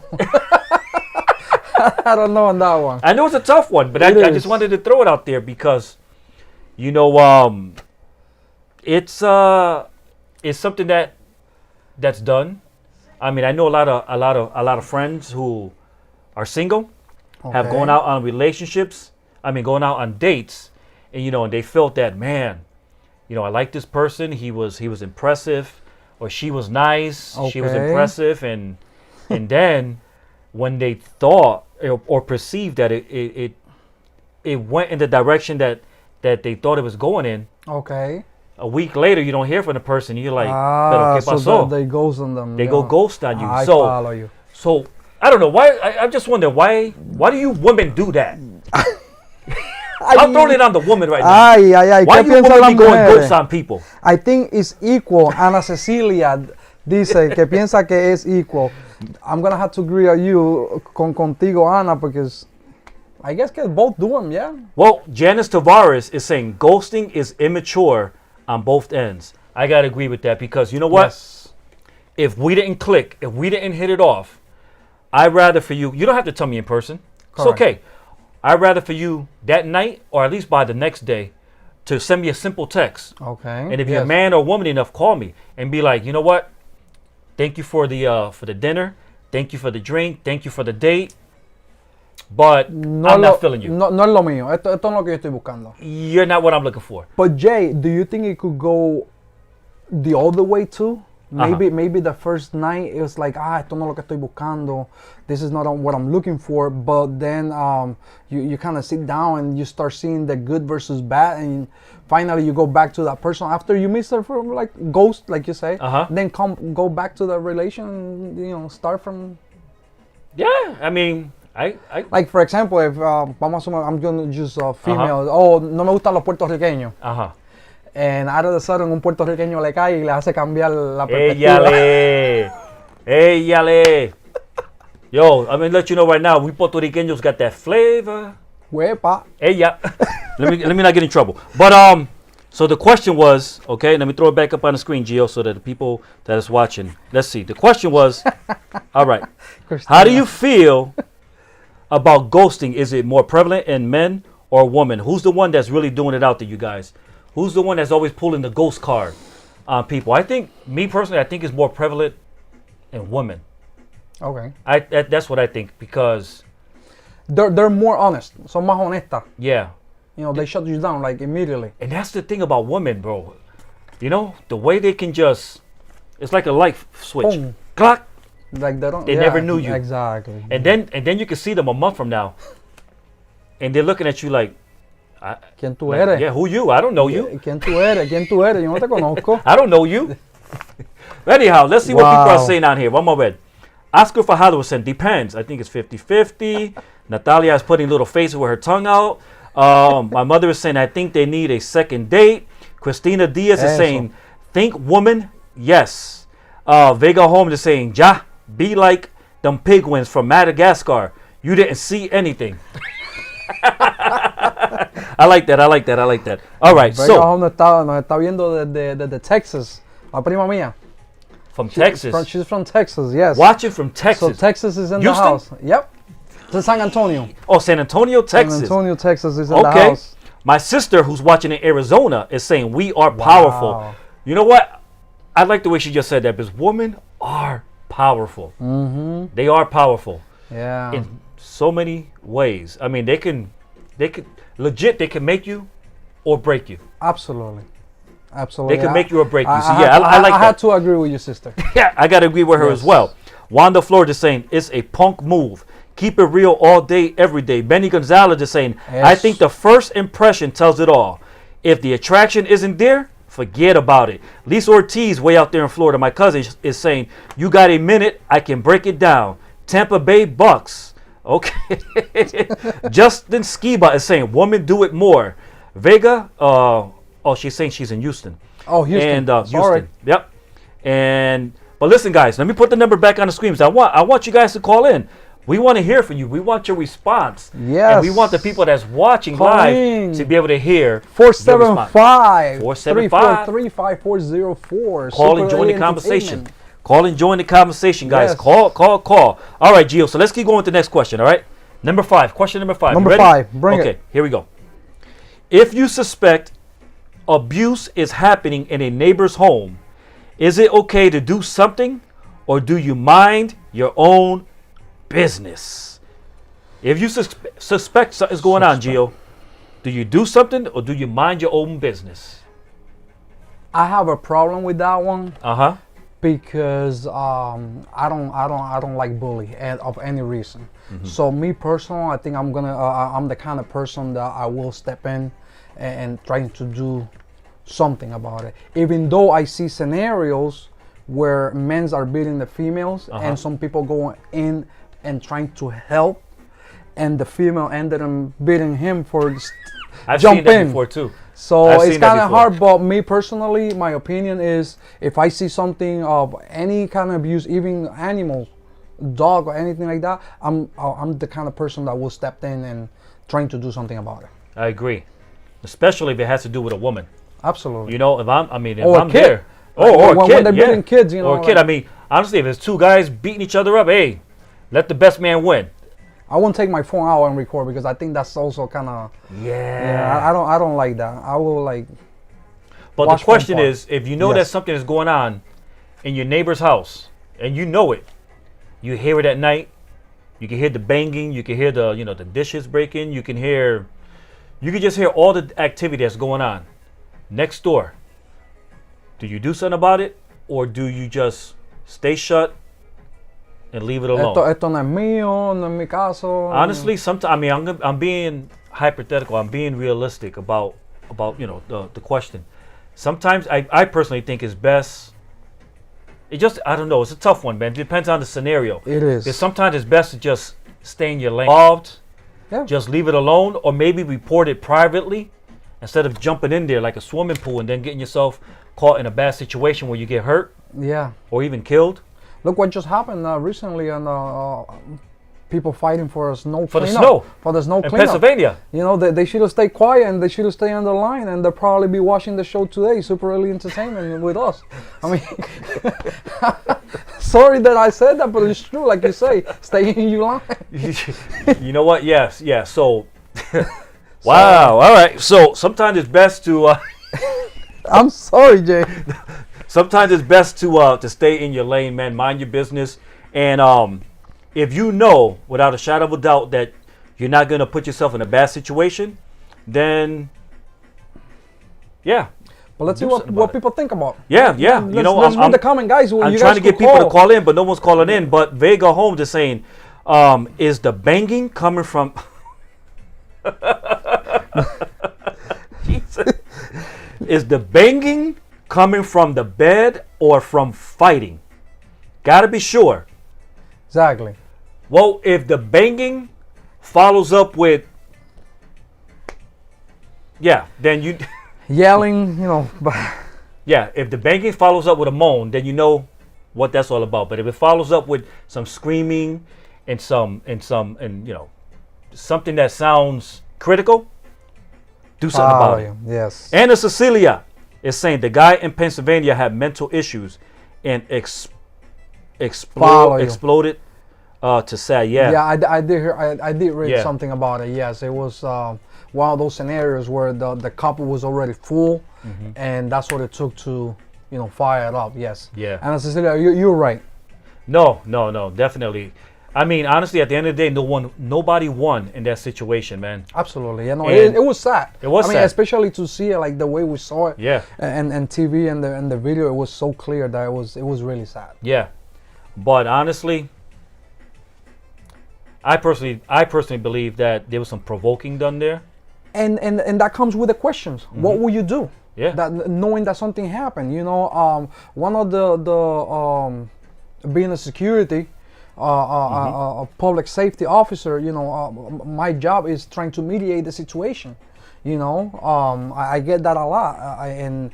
S2: I don't know on that one.
S1: I know it's a tough one, but I
S2: It
S1: just
S2: is.
S1: wanted to throw it out there because, it's something that's done. I mean, I know a lot of friends who are single, have
S2: Okay.
S1: gone out on relationships. I mean, going out on dates, and and they felt that, man, I like this person. He was impressive, or she was nice. She was
S2: Okay.
S1: impressive, and then when they thought or perceived that it went in the direction that they thought it was going in,
S2: Okay.
S1: a week later you don't hear from the person. You're like,
S2: Ah,
S1: pero qué
S2: so
S1: pasó?
S2: they ghost on them.
S1: They
S2: yeah.
S1: go ghost on you.
S2: I
S1: So
S2: follow you.
S1: so I don't know why. I just wonder why do you women do that? I'm throwing it on the woman right now.
S2: Ay, ay, ay.
S1: Why
S2: ¿Qué
S1: do you
S2: piensan
S1: women
S2: las
S1: be going
S2: mujeres?
S1: ghost on people?
S2: I think it's equal. Ana Cecilia dice que piensa que es equal. I'm gonna have to agree with you contigo, Ana, because I guess can both do them, yeah.
S1: Well, Janice Tavares is saying ghosting is immature on both ends. I gotta agree with that because you know what?
S2: Yes.
S1: If we didn't click, if we didn't hit it off, I'd rather for you. You don't have to tell me in person. It's
S2: Correct.
S1: okay. I'd rather for you that night or at least by the next day to send me a simple text.
S2: Okay.
S1: And if you're a man or woman enough, call me and be like, you know what? Thank you for the dinner. Thank you for the drink. Thank you for the date. But I'm not feeling you.
S2: No, no es lo mío. Esto no es lo que yo estoy buscando.
S1: You're not what I'm looking for.
S2: But Jay, do you think it could go the other way too? Maybe the first night it was like, esto no es lo que estoy buscando. This is not what I'm looking for. But then you kind of sit down and you start seeing the good versus bad, and finally you go back to that person after you miss her for like ghost, like you say. Then go back to the relation, start from.
S1: Yeah, I mean, I
S2: like for example, if I'm gonna use female. Oh, no me gustan los puertorriqueños. And out of the sudden un puertorriqueño le cae y le hace cambiar la perspectiva.
S1: Éyale. Yo, I'm gonna let you know right now, we Puertorriqueños got that flavor.
S2: Huepa.
S1: Ella. let me not get in trouble. But so the question was, okay, let me throw it back up on the screen, Gio, so that the people that is watching, let's see. The question was, all right, how do you feel about ghosting? Is it more prevalent in men or women? Who's the one that's really doing it out there, you guys? Who's the one that's always pulling the ghost card on people? I think, me personally, I think it's more prevalent in women.
S2: Okay.
S1: That's what I think because
S2: they're more honest. Son más honestas.
S1: Yeah.
S2: They shut you down like immediately.
S1: And that's the thing about women, bro. The way they can just, it's like a light switch.
S2: Boom.
S1: Clock.
S2: Like
S1: they never knew you.
S2: Exactly.
S1: And then you can see them a month from now, and they're looking at you like,
S2: ¿Quién tú eres?
S1: Yeah, who you? I don't know you.
S2: ¿Quién tú eres? ¿Quién tú eres? Yo no te conozco.
S1: I don't know you. Anyhow, let's see what people are saying out here. One more red. Oscar Fajardo was saying, depends. I think it's 50-50. Natalia is putting little faces with her tongue out. My mother is saying, I think they need a second date. Christina Diaz is saying, think woman, yes. Vega Holmes is saying, ja, be like them penguins from Madagascar. You didn't see anything. I like that. All right,
S2: Vega Holmes nos está viendo desde Texas. La prima mía.
S1: From Texas.
S2: She's from Texas, yes.
S1: Watching from Texas.
S2: So Texas is in
S1: Houston?
S2: the house. Yep. It's San Antonio.
S1: Oh, San Antonio, Texas.
S2: San Antonio, Texas is in the house.
S1: My sister, who's watching in Arizona, is saying we are powerful. You know what? I like the way she just said that because women are powerful.
S2: Mm-hmm.
S1: They are powerful.
S2: Yeah.
S1: In so many ways. I mean, they can legit. They can make you or break you.
S2: Absolutely.
S1: They can make you or break you. So
S2: I
S1: like that.
S2: I had to agree with your sister.
S1: Yeah, I got to agree with her as well. Wanda Flores is saying it's a punk move. Keep it real all day, every day. Benny Gonzalez is saying, I think the first impression tells it all. If the attraction isn't there, forget about it. Lisa Ortiz, way out there in Florida, my cousin, is saying, you got a minute, I can break it down. Tampa Bay Bucks. Okay. Justin Skiba is saying, women do it more. Vega, she's saying she's in Houston.
S2: Oh, Houston.
S1: And Houston. Yep. But listen, guys, let me put the number back on the screens. I want you guys to call in. We want to hear from you. We want your response.
S2: Yes.
S1: And we want the people that's watching live to be able to hear
S2: 475-343-5404.
S1: Call and join the conversation. Call and join the conversation, guys. Yes. Call. All right, Gio. So let's keep going with the next question, all right? Number 5. Question number 5.
S2: Number 5. Bring it.
S1: Okay, here we go. If you suspect abuse is happening in a neighbor's home, is it okay to do something, or do you mind your own business? If you suspect something's going on, Gio, do you do something or do you mind your own business?
S2: I have a problem with that one. Because I don't like bully of any reason. So me personally, I think I'm the kind of person that I will step in and trying to do something about it. Even though I see scenarios where men are beating the females and some people go in and trying to help, and the female ended up beating him for
S1: I've
S2: jump
S1: seen that
S2: in.
S1: before too.
S2: So it's kind of hard, but me personally, my opinion is if I see something of any kind of abuse, even animals, dog or anything like that, I'm the kind of person that will step in and trying to do something about it.
S1: I agree, especially if it has to do with a woman.
S2: Absolutely.
S1: You know, if I'm
S2: Or a
S1: I'm
S2: kid.
S1: there, or a
S2: when
S1: kid,
S2: they're
S1: yeah.
S2: beating kids, you know,
S1: or a kid.
S2: like-
S1: I mean, honestly, if there's two guys beating each other up, hey, let the best man win.
S2: I won't take my phone out and record because I think that's also kind of I don't like that. I will like.
S1: But
S2: watch
S1: the question
S2: from far.
S1: is, if you know that
S2: Yes.
S1: something is going on in your neighbor's house and you know it, you hear it at night, you can hear the banging, you can hear the the dishes breaking, you can just hear all the activity that's going on next door. Do you do something about it, or do you just stay shut and leave it alone?
S2: Esto no es mío, no es mi caso.
S1: Honestly, sometimes I'm being hypothetical. I'm being realistic about the question. Sometimes I personally think it's best. I don't know. It's a tough one, man. It depends on the scenario.
S2: It is.
S1: Because sometimes it's best to just stay in your lane. Involved,
S2: Yeah.
S1: just leave it alone, or maybe report it privately instead of jumping in there like a swimming pool and then getting yourself caught in a bad situation where you get hurt
S2: Yeah.
S1: or even killed.
S2: Look what just happened recently, and people fighting for a snow
S1: For the
S2: cleanup.
S1: snow.
S2: For the snow
S1: In
S2: cleanup.
S1: Pennsylvania.
S2: You know, they should have stayed quiet and they should have stayed on the line, and they'll probably be watching the show today, Super Early Entertainment with us. I mean, sorry that I said that, but it's true. Like you say, stay in your line.
S1: You know what? Yes. So, wow. All right. So sometimes it's best to.
S2: I'm sorry, Jay.
S1: Sometimes it's best to stay in your lane, man. Mind your business, and if you know without a shadow of a doubt that you're not gonna put yourself in a bad situation, then yeah.
S2: But let's see
S1: Do
S2: what
S1: something about it.
S2: people think about.
S1: Yeah. You know,
S2: let's read the comment, guys.
S1: I'm
S2: You
S1: trying
S2: guys
S1: to get
S2: could
S1: people to call in, but no one's calling in. But Vega Holmes is saying, is the banging coming from? Jesus. Is the banging coming from the bed or from fighting? Gotta be sure.
S2: Exactly.
S1: Well, if the banging follows up with, then you,
S2: Yelling, you know.
S1: if the banging follows up with a moan, then you know what that's all about. But if it follows up with some screaming and something that sounds critical, do something about it.
S2: Yes.
S1: Anna Cecilia is saying the guy in Pennsylvania had mental issues and exploded to say,
S2: Yeah, I did hear. I did read
S1: Yeah.
S2: something about it. Yes, it was one of those scenarios where the couple was already full, and that's what it took to, fire it up. Yes.
S1: Yeah.
S2: And Cecilia, you're right.
S1: No, definitely. I mean, honestly, at the end of the day, nobody won in that situation, man.
S2: Absolutely.
S1: And
S2: It was sad.
S1: it was
S2: I mean,
S1: sad.
S2: especially to see it like the way we saw it.
S1: Yeah.
S2: And TV and the video, it was so clear that it was really sad.
S1: Yeah, but honestly, I personally believe that there was some provoking done there.
S2: And that comes with the questions. What will you do?
S1: Yeah.
S2: That knowing that something happened, one of the being a security, a public safety officer, my job is trying to mediate the situation. I get that a lot, and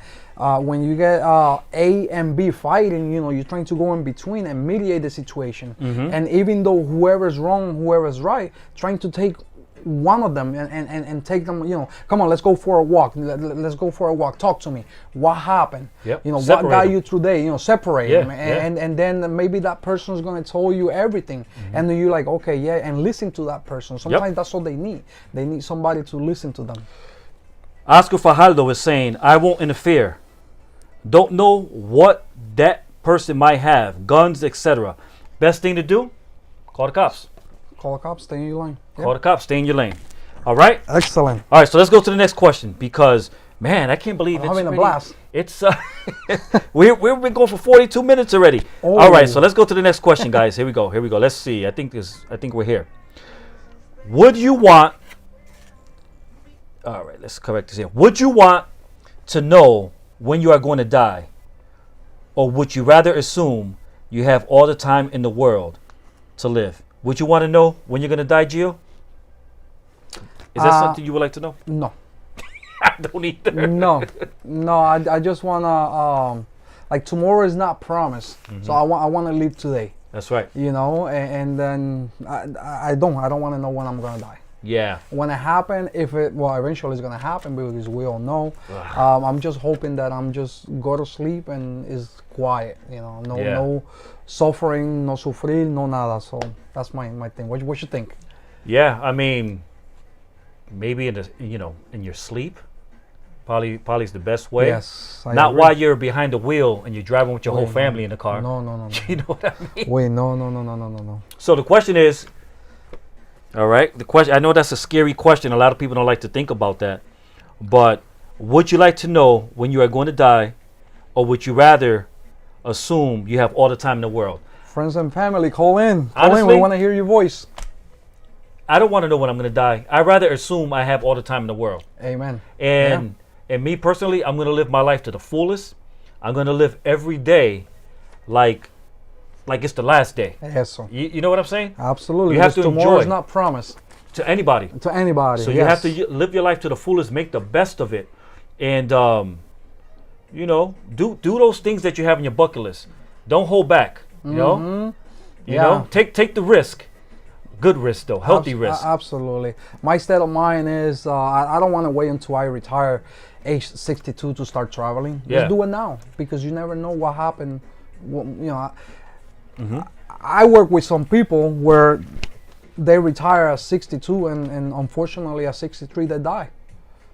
S2: when you get A and B fighting, you're trying to go in between and mediate the situation. And even though whoever's wrong, whoever's right, trying to take one of them and take them, come on, let's go for a walk. Let's go for a walk. Talk to me. What happened?
S1: Yep.
S2: What
S1: Separate
S2: got
S1: them.
S2: you today? Separate
S1: Yeah,
S2: them.
S1: yeah.
S2: And then maybe that person's going to tell you everything. And then you're like, okay, yeah, and listen to that person. Sometimes that's all they need. They need somebody to listen to them.
S1: Oscar Fajardo is saying, I won't interfere. Don't know what that person might have, guns, etc. Best thing to do, call the cops.
S2: Call the cops, stay in your line.
S1: Call the cops, stay in your lane. All right?
S2: Excellent.
S1: All right, so let's go to the next question because, man, I can't believe
S2: I'm
S1: it's
S2: having a
S1: really-
S2: blast.
S1: It's we've been going for 42 minutes already.
S2: Oh.
S1: All right, so let's go to the next question, guys. Here we go. Let's see. I think we're here. Would you want? All right, let's correct this here. Would you want to know when you are going to die, or would you rather assume you have all the time in the world to live? Would you want to know when you're going to die, Gio? Is that something you would like to know?
S2: No.
S1: I don't either.
S2: No. I just want to, like tomorrow is not promised. So I want to live today.
S1: That's right.
S2: You know, and then I don't want to know when I'm gonna die.
S1: Yeah.
S2: When it happen, eventually it's gonna happen because we all know. I'm just hoping that I'm just go to sleep and it's quiet. You know, no suffering, no sufrir, no nada. So that's my thing. What you think?
S1: Yeah, I mean, maybe in your sleep, probably is the best way.
S2: Yes. I
S1: Not
S2: agree.
S1: while you're behind the wheel and you're driving with your whole family in the car.
S2: No.
S1: You know what I mean?
S2: Wait, no.
S1: So the question is, all right, the question, I know that's a scary question. A lot of people don't like to think about that. But would you like to know when you are going to die, or would you rather assume you have all the time in the world?
S2: Friends and family, call in.
S1: Honestly,
S2: We want to hear your voice.
S1: I don't want to know when I'm going to die. I'd rather assume I have all the time in the world.
S2: Amen.
S1: And me personally, I'm going to live my life to the fullest. I'm going to live every day like it's the last day.
S2: Yes, sir.
S1: You know what I'm saying?
S2: Absolutely.
S1: You have
S2: because
S1: to
S2: tomorrow
S1: enjoy.
S2: is not promised
S1: To anybody.
S2: to anybody.
S1: So you have to live your life to the fullest, make the best of it, and do those things that you have in your bucket list. Don't hold back. You know, take the risk. Good risk though, healthy risk.
S2: Absolutely. My state of mind is I don't want to wait until I retire, age 62, to start traveling.
S1: Yeah.
S2: Just do it now because you never know what happened. I work with some people where they retire at 62 and unfortunately at 63 they die.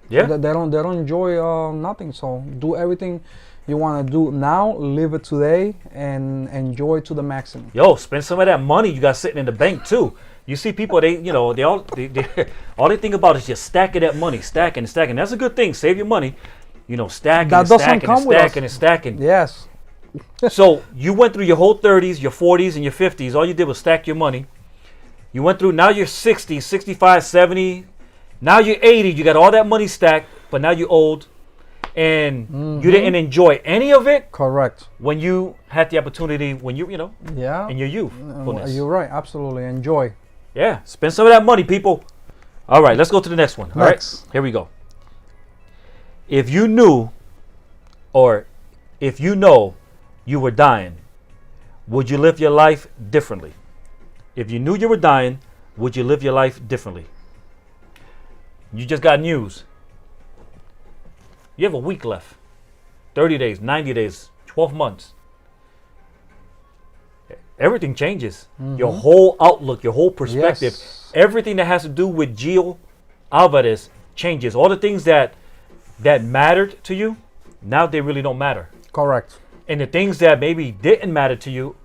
S1: Yeah.
S2: They don't enjoy nothing. So do everything you want to do now, live it today, and enjoy to the maximum.
S1: Yo, spend some of that money you got sitting in the bank too. You see people, they all they think about is just stacking that money, stacking. That's a good thing. Save your money, stacking
S2: That
S1: and
S2: doesn't
S1: stacking
S2: come
S1: and
S2: with us.
S1: stacking and stacking.
S2: Yes.
S1: So you went through your whole 30s, your 40s, and your 50s. All you did was stack your money. You went through, now you're 60, 65, 70. Now you're 80. You got all that money stacked, but now you're old. And you didn't enjoy any of it
S2: Correct.
S1: when you had the opportunity, when you,
S2: Yeah.
S1: in your youthfulness.
S2: You're right. Absolutely. Enjoy.
S1: Yeah, spend some of that money, people. All right, let's go to the next one. All right,
S2: Next.
S1: here we go. If you knew, or if you know you were dying, would you live your life differently? If you knew you were dying, would you live your life differently? You just got news. You have a week left. 30 days, 90 days, 12 months. Everything changes. Your whole outlook, your whole perspective,
S2: Yes.
S1: everything that has to do with Gio Alvarez changes. All the things that mattered to you, now they really don't matter.
S2: Correct.
S1: And the things that maybe didn't matter to you,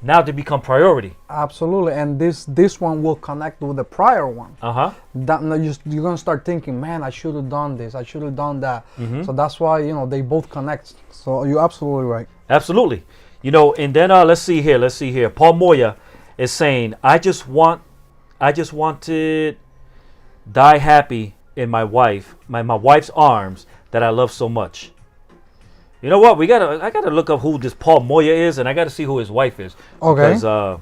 S1: now they become priority.
S2: Absolutely. And this one will connect with the prior one.
S1: Uh-huh.
S2: That now you're gonna start thinking, man, I should have done this. I should have done that. So that's why they both connect. So you're absolutely right.
S1: Absolutely. And then let's see here. Paul Moya is saying, I just want to die happy in my wife's arms that I love so much. You know what? I gotta look up who this Paul Moya is, and I gotta see who his wife is.
S2: Okay.
S1: Because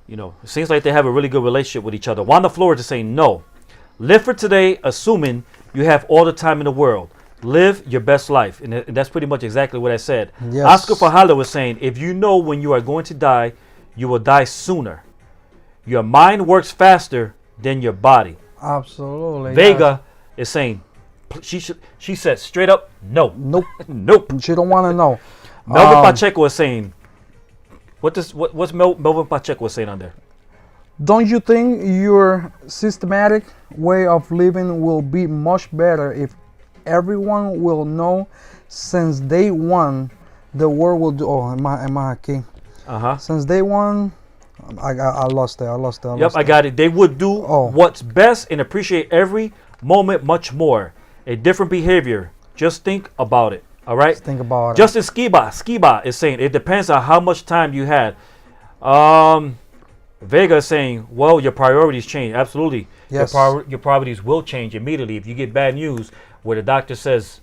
S1: it seems like they have a really good relationship with each other. Wanda Flores is saying, no. Live for today, assuming you have all the time in the world. Live your best life. And that's pretty much exactly what I said.
S2: Yes.
S1: Oscar Fajardo was saying, if you know when you are going to die, you will die sooner. Your mind works faster than your body.
S2: Absolutely.
S1: Vega is saying, she said straight up, no.
S2: Nope.
S1: Nope.
S2: She don't want to know.
S1: Melvin Pacheco is saying, what's Melvin Pacheco saying on there?
S2: Don't you think your systematic way of living will be much better if everyone will know since day one the world will do? Oh, am I okay?
S1: Uh-huh.
S2: Since day one, I lost it.
S1: Yep, I got it. They would do what's best and appreciate every moment much more. A different behavior. Just think about it. All right?
S2: Just think about it.
S1: Justin Skiba is saying, it depends on how much time you had. Vega is saying, well, your priorities change. Absolutely.
S2: Yes.
S1: Your priorities will change immediately. If you get bad news where the doctor says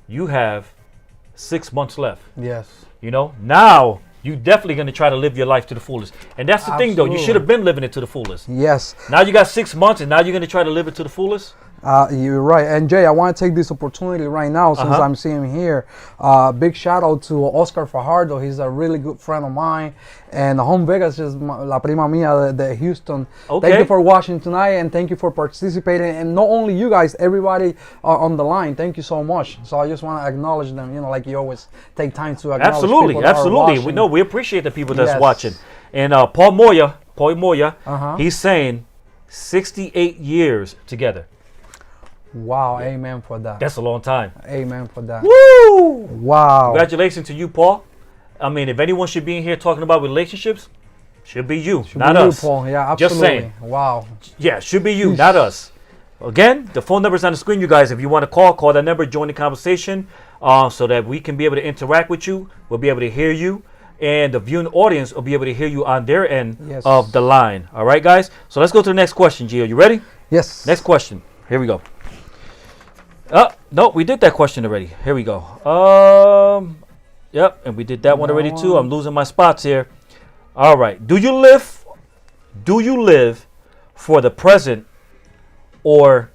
S1: you have 6 months left.
S2: Yes.
S1: Now you definitely going to try to live your life to the fullest. And that's the thing, though. You
S2: Absolutely.
S1: should have been living it to the fullest.
S2: Yes.
S1: Now you got 6 months, and now you're going to try to live it to the fullest?
S2: You're right. And Jay, I want to take this opportunity right now since I'm seeing him here. Big shout out to Oscar Fajardo. He's a really good friend of mine. And Home Vegas is la prima mía de Houston.
S1: Okay.
S2: Thank you for watching tonight, and thank you for participating. And not only you guys, everybody on the line, thank you so much. So I just want to acknowledge them, like you always take time to acknowledge
S1: Absolutely,
S2: people that are
S1: absolutely.
S2: watching.
S1: We appreciate the people that's
S2: Yes.
S1: watching. And Paul Moya, he's saying 68 years together.
S2: Wow, amen for that.
S1: That's a long time.
S2: Amen for that.
S1: Woo!
S2: Wow.
S1: Congratulations to you, Paul. I mean, if anyone should be in here talking about relationships, should be you, not
S2: Be you,
S1: us.
S2: Paul. Yeah, absolutely.
S1: Just saying.
S2: Wow.
S1: Yeah, should be you, not us. Again, the phone number's on the screen, you guys. If you want to call that number, join the conversation so that we can be able to interact with you. We'll be able to hear you. And the viewing audience will be able to hear you on their end of the line. All right, guys? So let's go to the next question, Gio. You ready?
S2: Yes.
S1: Next question. Here we go. No, we did that question already. Here we go. Yep, and we did that one already too. I'm losing my spots here. All right. Do you live for the present or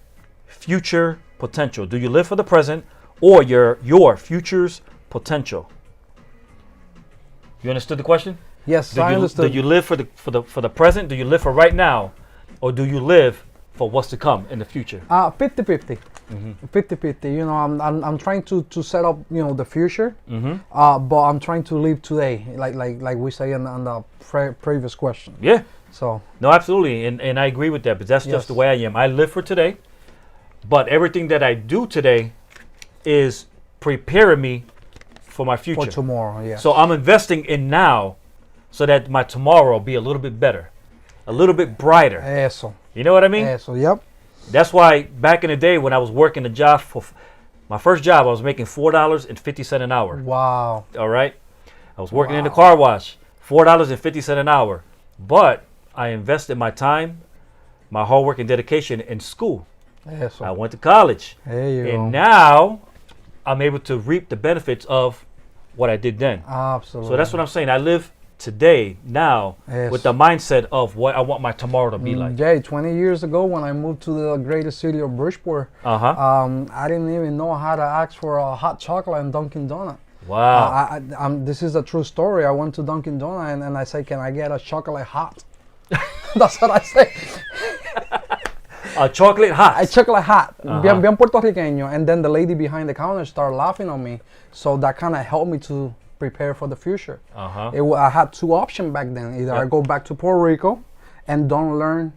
S1: future potential? Do you live for the present or your future's potential? You understood the question?
S2: Yes, I understood.
S1: Do you live for the present? Do you live for right now, or do you live for what's to come in the future?
S2: 50-50. 50-50. I'm trying to set up, the future. But I'm trying to live today, like we say on the previous question.
S1: Yeah.
S2: So.
S1: No, absolutely, and I agree with that. But that's just the way I am. I live for today, but everything that I do today is preparing me for my future.
S2: For tomorrow, yeah.
S1: So I'm investing in now, so that my tomorrow will be a little bit better, a little bit brighter.
S2: Eso.
S1: You know what I mean?
S2: Eso. Yep.
S1: That's why back in the day when I was working a job for my first job, I was making $4.50 an hour.
S2: Wow.
S1: All right. I was working in the car wash, $4.50 an hour. But I invested my time, my hard work and dedication in school.
S2: Eso.
S1: I went to college.
S2: There you
S1: and
S2: go.
S1: now I'm able to reap the benefits of what I did then.
S2: Absolutely.
S1: So that's what I'm saying. I live today, now, with the mindset of what I want my tomorrow to be like.
S2: Jay, 20 years ago when I moved to the greatest city of Bridgeport, I didn't even know how to ask for a hot chocolate and Dunkin' Donut.
S1: Wow.
S2: This is a true story. I went to Dunkin' Donut and I said, can I get a chocolate hot? That's what I say.
S1: A chocolate hot.
S2: A chocolate hot. Bien puertorriqueño. And then the lady behind the counter started laughing at me. So that kind of helped me to prepare for the future. I had two options back then. Either I go back to Puerto Rico and don't learn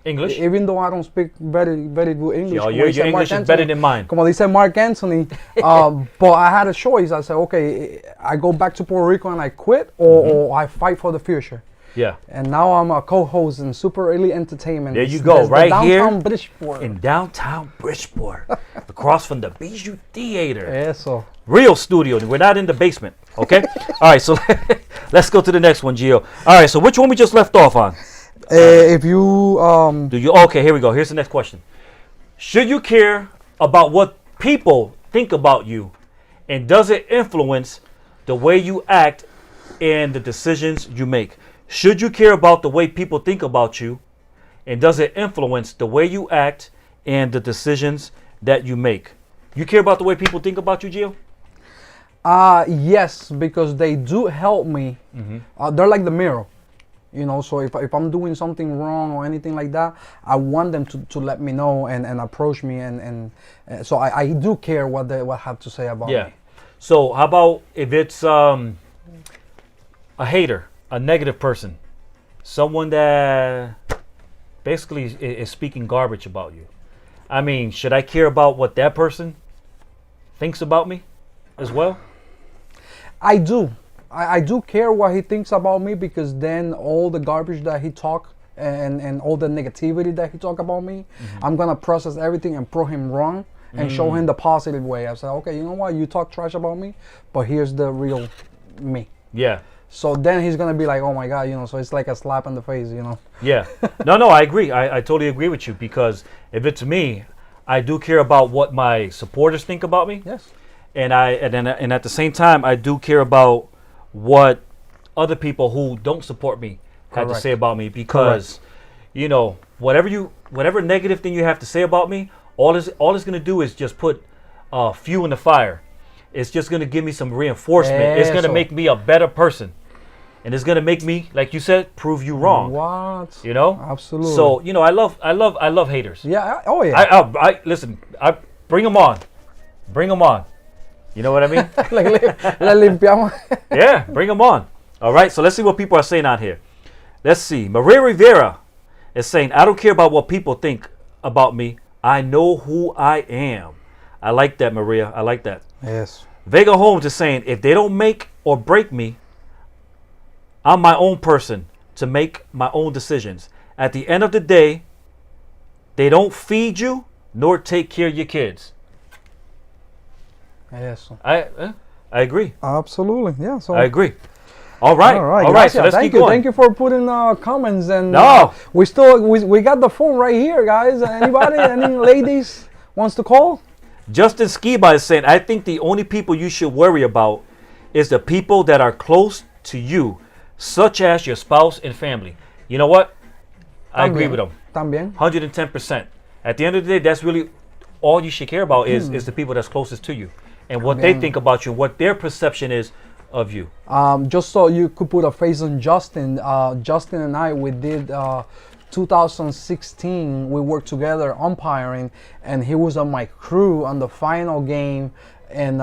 S1: English.
S2: Even though I don't speak very, very good English.
S1: Your English is better than mine.
S2: Como dice Mark Anthony. But I had a choice. I said, okay, I go back to Puerto Rico and I quit, or I fight for the future.
S1: Yeah.
S2: And now I'm a co-host in Super Elite Entertainment.
S1: There you go, right here
S2: Bridgeport.
S1: in downtown Bridgeport, across from the Bijou Theater.
S2: Eso.
S1: Real studio. We're not in the basement. Okay. All right. So let's go to the next one, Gio. All right. So which one we just left off on?
S2: If you
S1: do you okay? Here we go. Here's the next question. Should you care about what people think about you, and does it influence the way you act and the decisions you make? Should you care about the way people think about you, and does it influence the way you act and the decisions that you make? You care about the way people think about you, Gio?
S2: Yes, because they do help me. They're like the mirror. So if I'm doing something wrong or anything like that, I want them to let me know and approach me, and so I do care what they have to say about me.
S1: So how about if it's a hater, a negative person, someone that basically is speaking garbage about you? I mean, should I care about what that person thinks about me as well?
S2: I do. I do care what he thinks about me, because then all the garbage that he talk and all the negativity that he talk about me, I'm gonna process everything and prove him wrong and show him the positive way. I say, okay, you know what? You talk trash about me, but here's the real me.
S1: Yeah.
S2: So then he's gonna be like, oh my God, so it's like a slap in the face,
S1: Yeah. No, I agree. I totally agree with you, because if it's me, I do care about what my supporters think about me.
S2: Yes.
S1: And at the same time, I do care about what other people who don't support me have to say about me, because whatever negative thing you have to say about me all it's gonna do is just put fuel in the fire. It's just gonna give me some reinforcement. It's gonna
S2: Eso.
S1: make me a better person, and it's gonna make me, like you said, prove you wrong.
S2: What?
S1: You know,
S2: Absolutely.
S1: So I love haters.
S2: Yeah. Oh yeah.
S1: I listen. I bring them on, bring them on. You know what I mean?
S2: Le limpiamos.
S1: Yeah, bring them on. All right. So let's see what people are saying out here. Let's see. Maria Rivera is saying, "I don't care about what people think about me. I know who I am." I like that, Maria. I like that.
S2: Yes.
S1: Vega Holmes is saying, if they don't make or break me, I'm my own person to make my own decisions. At the end of the day, they don't feed you nor take care of your kids.
S2: Yes.
S1: I agree.
S2: Absolutely. Yeah. So.
S1: I agree. All right.
S2: All right.
S1: All right. So
S2: Gracias.
S1: let's
S2: Thank
S1: keep
S2: you.
S1: going.
S2: Thank you for putting comments and
S1: No.
S2: we got the phone right here, guys. Anybody? Any ladies wants to call?
S1: Justin Skiba is saying, I think the only people you should worry about is the people that are close to you, such as your spouse and family. You know what? I agree with him.
S2: También.
S1: 110%. At the end of the day, that's really all you should care about is the people that's closest to you and what they think about you, what their perception is of you.
S2: Just so you could put a face on Justin, Justin and I, we did 2016, we worked together umpiring, and he was on my crew on the final game in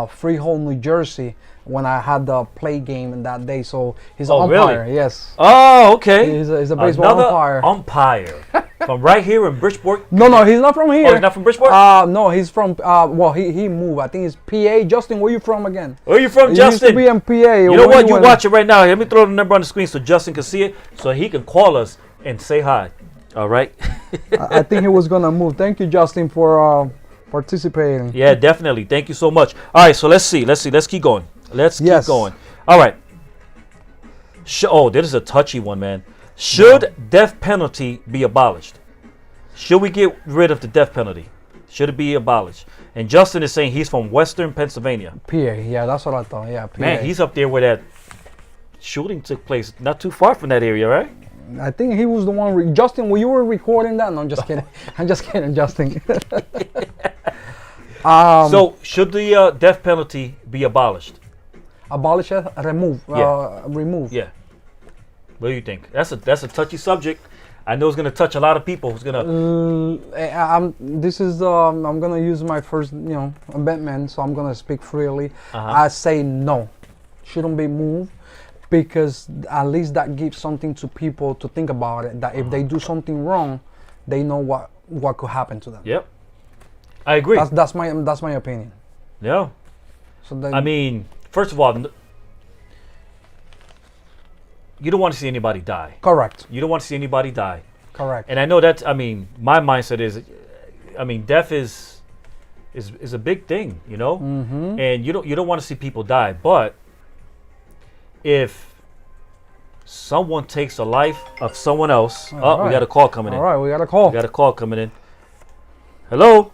S2: Freehold, New Jersey, when I had the play game in that day. So he's an umpire,
S1: really?
S2: yes.
S1: Oh, okay.
S2: He's a baseball
S1: Another
S2: umpire.
S1: umpire from right here in Bridgeport.
S2: No, he's not from here.
S1: Oh, he's not from Bridgeport?
S2: No, he's from, well, he moved. I think it's PA. Justin, where you from again?
S1: Where are you from,
S2: He
S1: Justin?
S2: used to be in PA.
S1: You know what? You watch it right now. Let me throw the number on the screen so Justin can see it, so he can call us and say hi. All right?
S2: I think he was going to move. Thank you, Justin, for participating.
S1: Yeah, definitely. Thank you so much. All right, so let's see. Let's keep going. Let's keep going. All right. Oh, this is a touchy one, man. Should death penalty be abolished? Should we get rid of the death penalty? Should it be abolished? And Justin is saying he's from Western Pennsylvania.
S2: PA, yeah, that's what I thought. Yeah, PA.
S1: Man, he's up there where that shooting took place, not too far from that area, right?
S2: I think he was the one. Justin, you were recording that? No, I'm just kidding. I'm just kidding, Justin.
S1: So, should the death penalty be abolished?
S2: Abolish it, remove.
S1: Yeah.
S2: Remove.
S1: Yeah. What do you think? That's a touchy subject. I know it's gonna touch a lot of people. Who's gonna?
S2: I'm gonna use my first, amendment, so I'm gonna speak freely. I say no, shouldn't be moved, because at least that gives something to people to think about it. That if they do something wrong, they know what could happen to them.
S1: Yep. I agree.
S2: That's my opinion.
S1: Yeah.
S2: So then,
S1: I mean, first of all, you don't want to see anybody die.
S2: correct.
S1: You don't want to see anybody die.
S2: Correct.
S1: And I know that. I mean, my mindset is, death is a big thing, you know.
S2: Mm-hmm.
S1: And you don't want to see people die. But if someone takes the life of someone else, we
S2: right.
S1: got a call coming in.
S2: All right, we got a call.
S1: We got a call coming in. Hello.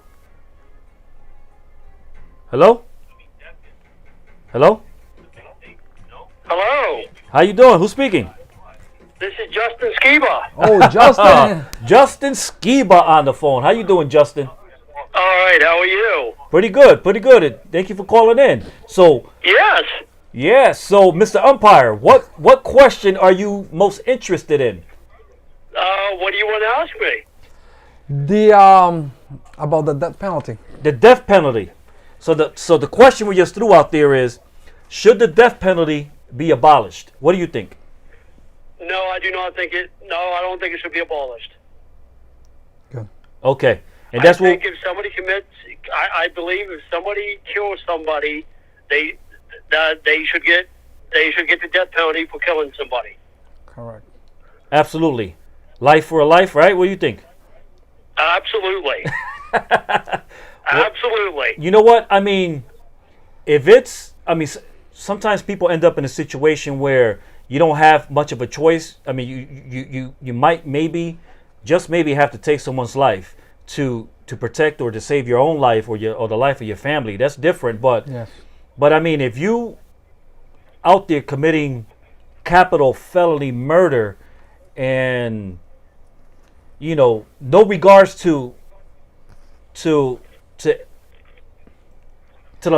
S1: Hello. Hello.
S5: Hello,
S1: How you doing? Who's speaking?
S5: this is Justin Skiba.
S2: Oh, Justin.
S1: Justin Skiba on the phone. How you doing, Justin?
S5: All right, how are you?
S1: Pretty good. Pretty good. Thank you for calling in. So,
S5: Yes.
S1: yeah. So, Mr. Umpire, what question are you most interested in?
S5: What do you want to ask me?
S2: The about the death penalty.
S1: The death penalty. So the question we just threw out there is, should the death penalty be abolished? What do you think?
S5: No, I do not think it. No, I don't think it should be abolished.
S2: Good.
S1: Okay. And that's
S5: I
S1: what.
S5: think if somebody commits, I believe if somebody kills somebody, they should get the death penalty for killing somebody.
S2: Correct.
S1: Absolutely. Life for a life, right? What do you think?
S5: Absolutely. Absolutely.
S1: You know what? I mean, sometimes people end up in a situation where you don't have much of a choice. I mean, you might just maybe have to take someone's life to protect or to save your own life or the life of your family. That's different. But
S2: Yes.
S1: but I mean, if you out there committing capital felony murder and no regards to to the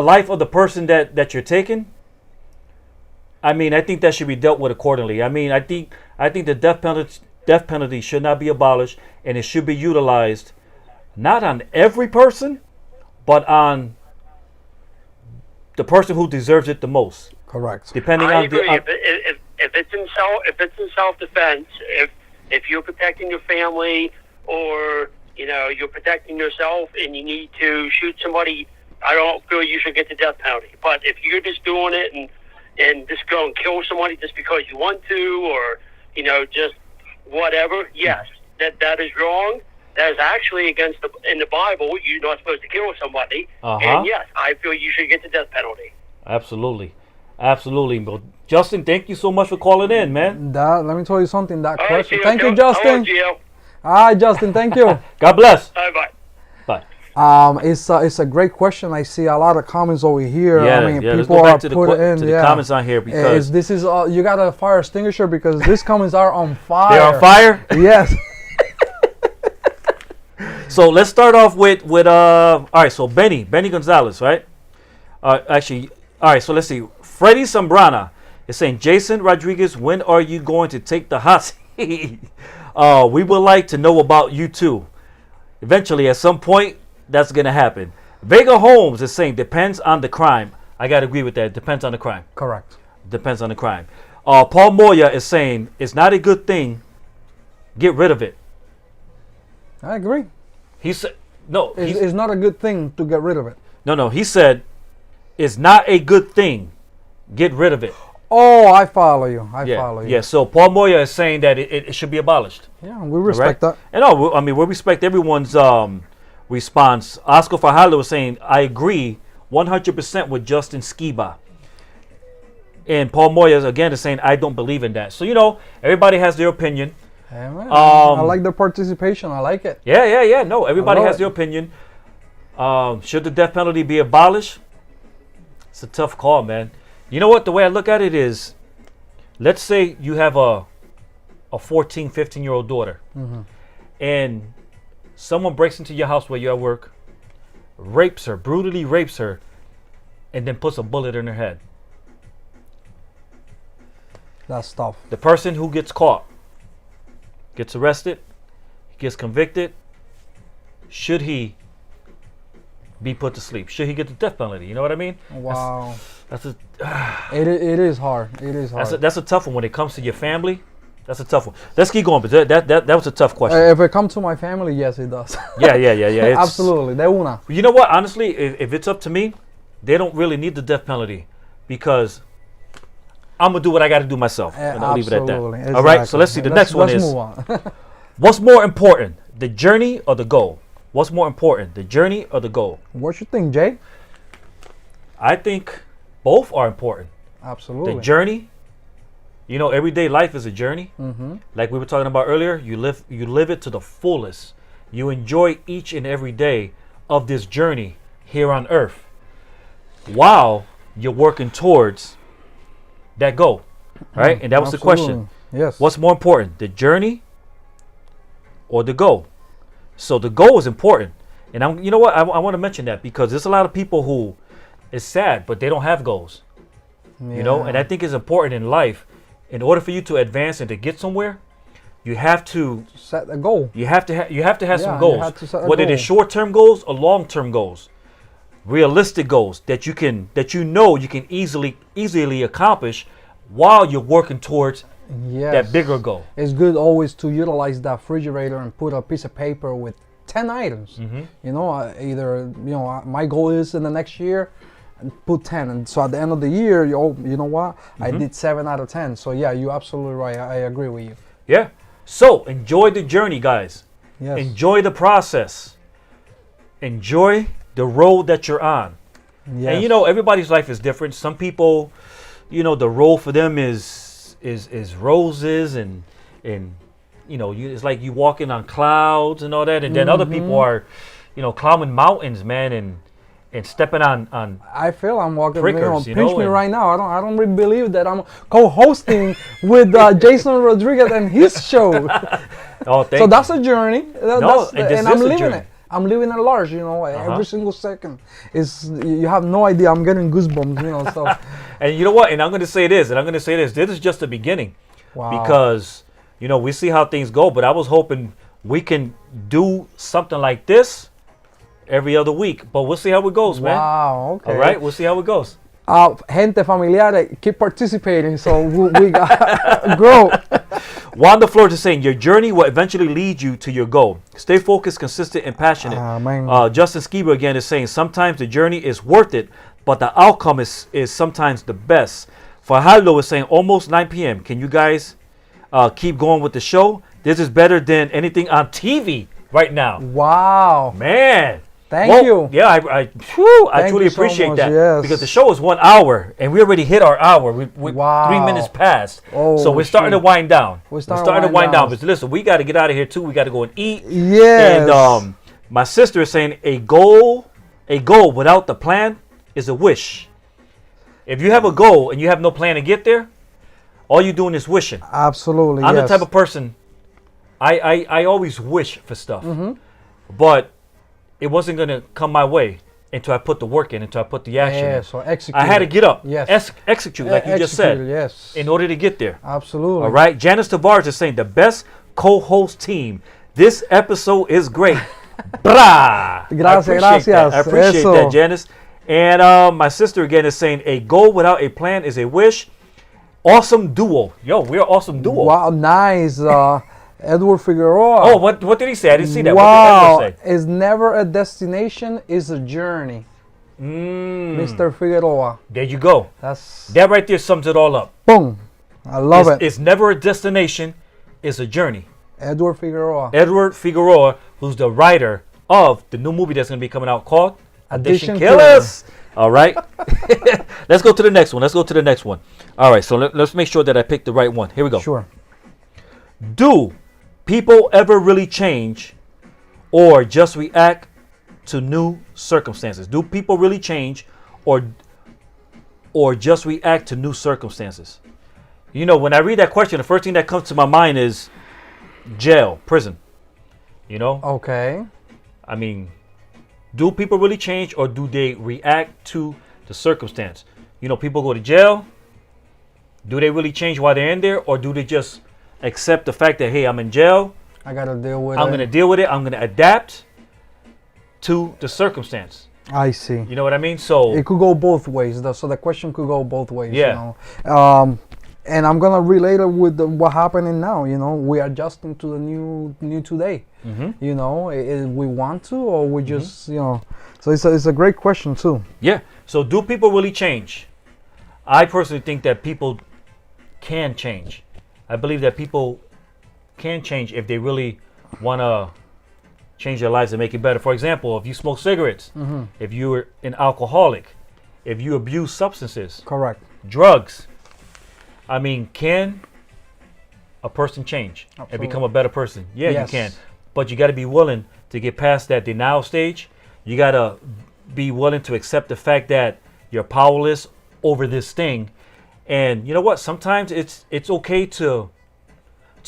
S1: life of the person that you're taking, I mean, I think that should be dealt with accordingly. I mean, I think the death penalty should not be abolished, and it should be utilized not on every person, but on the person who deserves it the most.
S2: Correct.
S1: Depending
S5: I
S1: on
S5: agree.
S1: the
S5: If it's in self-defense, if you're protecting your family, or you're protecting yourself, and you need to shoot somebody, I don't feel you should get the death penalty. But if you're just doing it and just go and kill somebody just because you want to, or just whatever, yes, that is wrong. That is actually against in the Bible. You're not supposed to kill somebody. And yes, I feel you should get the death penalty.
S1: Absolutely. But Justin, thank you so much for calling in, man.
S2: Let me tell you something. That
S5: All right,
S2: question.
S5: Gio,
S2: Thank you,
S5: All
S2: Justin.
S5: right, Gio.
S2: All right, Justin. Thank you.
S1: God bless.
S5: Bye.
S1: Bye.
S2: It's a great question. I see a lot of comments over here.
S1: Yeah,
S2: I mean,
S1: let's
S2: people
S1: go
S2: are
S1: back to
S2: putting
S1: the comments on here, because
S2: this is you got a fire extinguisher, because these comments are on fire.
S1: they're on fire.
S2: Yes.
S1: So let's start off with all right. So Benny Gonzalez, right? Actually, all right. So let's see. Freddie Zambrana is saying, Jason Rodriguez, when are you going to take the hot seat? We would like to know about you too. Eventually, at some point, that's gonna happen. Vega Holmes is saying, depends on the crime. I gotta agree with that. Depends on the crime.
S2: Correct.
S1: Depends on the crime. Paul Moya is saying, it's not a good thing. Get rid of it.
S2: I agree.
S1: He said, no.
S2: It's not a good thing to get rid of it.
S1: No. He said, it's not a good thing. Get rid of it.
S2: Oh, I follow you. I follow you.
S1: Yeah, so Paul Moya is saying that it should be abolished.
S2: Yeah, we respect that.
S1: And I mean, we respect everyone's response. Oscar Fajardo was saying, I agree 100% with Justin Skiba. And Paul Moya, again, is saying, I don't believe in that. So, everybody has their opinion.
S2: Hey, man, I like their participation. I like it.
S1: Yeah. No, everybody has
S2: it.
S1: their opinion. Should the death penalty be abolished? It's a tough call, man. You know what? The way I look at it is, let's say you have a 14, 15-year-old daughter, and someone breaks into your house where you're at work, rapes her, brutally rapes her, and then puts a bullet in her head.
S2: That's tough.
S1: The person who gets caught, gets arrested, gets convicted, should he be put to sleep? Should he get the death penalty? You know what I mean?
S2: Wow.
S1: It
S2: is hard. It is hard.
S1: That's a tough one when it comes to your family. That's a tough one. Let's keep going, but that was a tough question.
S2: If it comes to my family, yes, it does.
S1: Yeah. It's,
S2: Absolutely. De una.
S1: You know what? Honestly, if it's up to me, they don't really need the death penalty, because I'm gonna do what I got to do myself, and I'll leave it at that.
S2: Exactly.
S1: All right. So let's see. The next one is,
S2: move on.
S1: what's more important, the journey or the goal? What's more important, the journey or the goal?
S2: What you think, Jay?
S1: I think both are important.
S2: Absolutely.
S1: The journey, everyday life is a journey. Like we were talking about earlier, you live it to the fullest. You enjoy each and every day of this journey here on earth, while you're working towards that goal, right? And that was the question.
S2: Yes.
S1: What's more important, the journey or the goal? So the goal is important. And I want to mention that, because there's a lot of people who, it's sad, but they don't have goals. And I think it's important in life, in order for you to advance and to get somewhere, you have to
S2: set a goal.
S1: You have to have some
S2: You
S1: goals,
S2: have to set a
S1: whether
S2: goal.
S1: they're short-term goals or long-term goals, realistic goals that you can easily accomplish while you're working towards that bigger goal.
S2: It's good always to utilize that refrigerator and put a piece of paper with 10 items. My goal is in the next year, and put 10, and so at the end of the year, I did 7 out of 10. So yeah, you're absolutely right. I agree with you.
S1: Yeah. So enjoy the journey, guys.
S2: Yes.
S1: Enjoy the process. Enjoy the road that you're on.
S2: Yes.
S1: And everybody's life is different. Some people, the road for them is roses and it's like you walking on clouds and all that. And then other people are, climbing mountains, man, and stepping on.
S2: I feel I'm walking.
S1: Prickers,
S2: pinch me right now. I don't really believe that I'm co-hosting with Jason Rodriguez and his show.
S1: Oh,
S2: So that's a journey. And I'm living it. I'm living at large, you know. Every single second is, you have no idea. I'm getting goosebumps, you know. So,
S1: and you know what? And I'm going to say this, This is just the beginning.
S2: wow.
S1: Because, you know, we see how things go. But I was hoping we can do something like this every other week. But we'll see how it goes, man.
S2: Wow, okay.
S1: All right? We'll see how it goes.
S2: Gente familiar, keep participating so we got grow.
S1: Wanda Flores is saying, your journey will eventually lead you to your goal. Stay focused, consistent, and passionate. Justin Skiba again is saying, sometimes the journey is worth it, but the outcome is sometimes the best. Fajardo is saying, almost 9 p.m. Can you guys keep going with the show? This is better than anything on TV right now.
S2: Wow.
S1: Man.
S2: Thank you.
S1: Yeah, I truly
S2: you so
S1: appreciate
S2: much,
S1: that.
S2: yes.
S1: Because the show is 1 hour, and we already hit our hour. We
S2: Wow.
S1: 3 minutes past.
S2: Oh,
S1: so we're starting to
S2: shoot.
S1: wind down.
S2: We're starting to wind down.
S1: But listen, we got to get out of here, too. We got to go and eat.
S2: Yes.
S1: And my sister is saying, a goal without the plan is a wish. If you have a goal and you have no plan to get there, all you're doing is wishing.
S2: Absolutely,
S1: I'm
S2: yes.
S1: the type of person, I always wish for stuff.
S2: Mm-hmm.
S1: But it wasn't going to come my way until I put the work in, until I put the action in.
S2: Yeah, so execute.
S1: I had to get up,
S2: Yes.
S1: execute, like you just said,
S2: Yes.
S1: in order to get there.
S2: Absolutely.
S1: All right, Janice Tavares is saying, the best co-host team. This episode is great. Bra!
S2: Gracias,
S1: I appreciate
S2: eso.
S1: that, Janice. And my sister again is saying, a goal without a plan is a wish. Awesome duo. Yo, we're an awesome duo.
S2: Wow, nice. Edward Figueroa.
S1: Oh, what did he say? I didn't see that.
S2: Wow.
S1: What did Edward say?
S2: It's never a destination, it's a journey. Mr. Figueroa.
S1: There you go.
S2: That's
S1: That right there sums it all up.
S2: boom. I love it.
S1: It's never a destination, it's a journey.
S2: Edward Figueroa.
S1: Edward Figueroa, who's the writer of the new movie that's going to be coming out called
S2: Addiction
S1: Killers. All right. Let's go to the next one. All right, so let's make sure that I picked the right one. Here we go.
S2: Sure.
S1: Do people ever really change or just react to new circumstances? Do people really change or just react to new circumstances? You know, when I read that question, the first thing that comes to my mind is jail, prison. You know?
S2: Okay.
S1: I mean, do people really change or do they react to the circumstance? You know, people go to jail. Do they really change while they're in there, or do they just accept the fact that, hey, I'm in jail,
S2: I got to deal with
S1: I'm going to deal with it, I'm going to adapt to the circumstance?
S2: I see.
S1: You know what I mean? So
S2: It could go both ways. So the question could go both ways.
S1: Yeah.
S2: You know? And I'm gonna relate it with what happening now. You know, we are adjusting to the new today.
S1: Mm-hmm.
S2: You know, we want to, or we just, you know. So it's a great question too.
S1: yeah. So do people really change? I personally think that people can change. I believe that people can change if they really want to change their lives and make it better. For example, if you smoke cigarettes, if you're an alcoholic, if you abuse substances,
S2: Correct.
S1: drugs, I mean, can a person change and
S2: Absolutely.
S1: become a better person? Yeah,
S2: Yes.
S1: you can. But you got to be willing to get past that denial stage. You got to be willing to accept the fact that you're powerless over this thing. And you know what? Sometimes it's okay to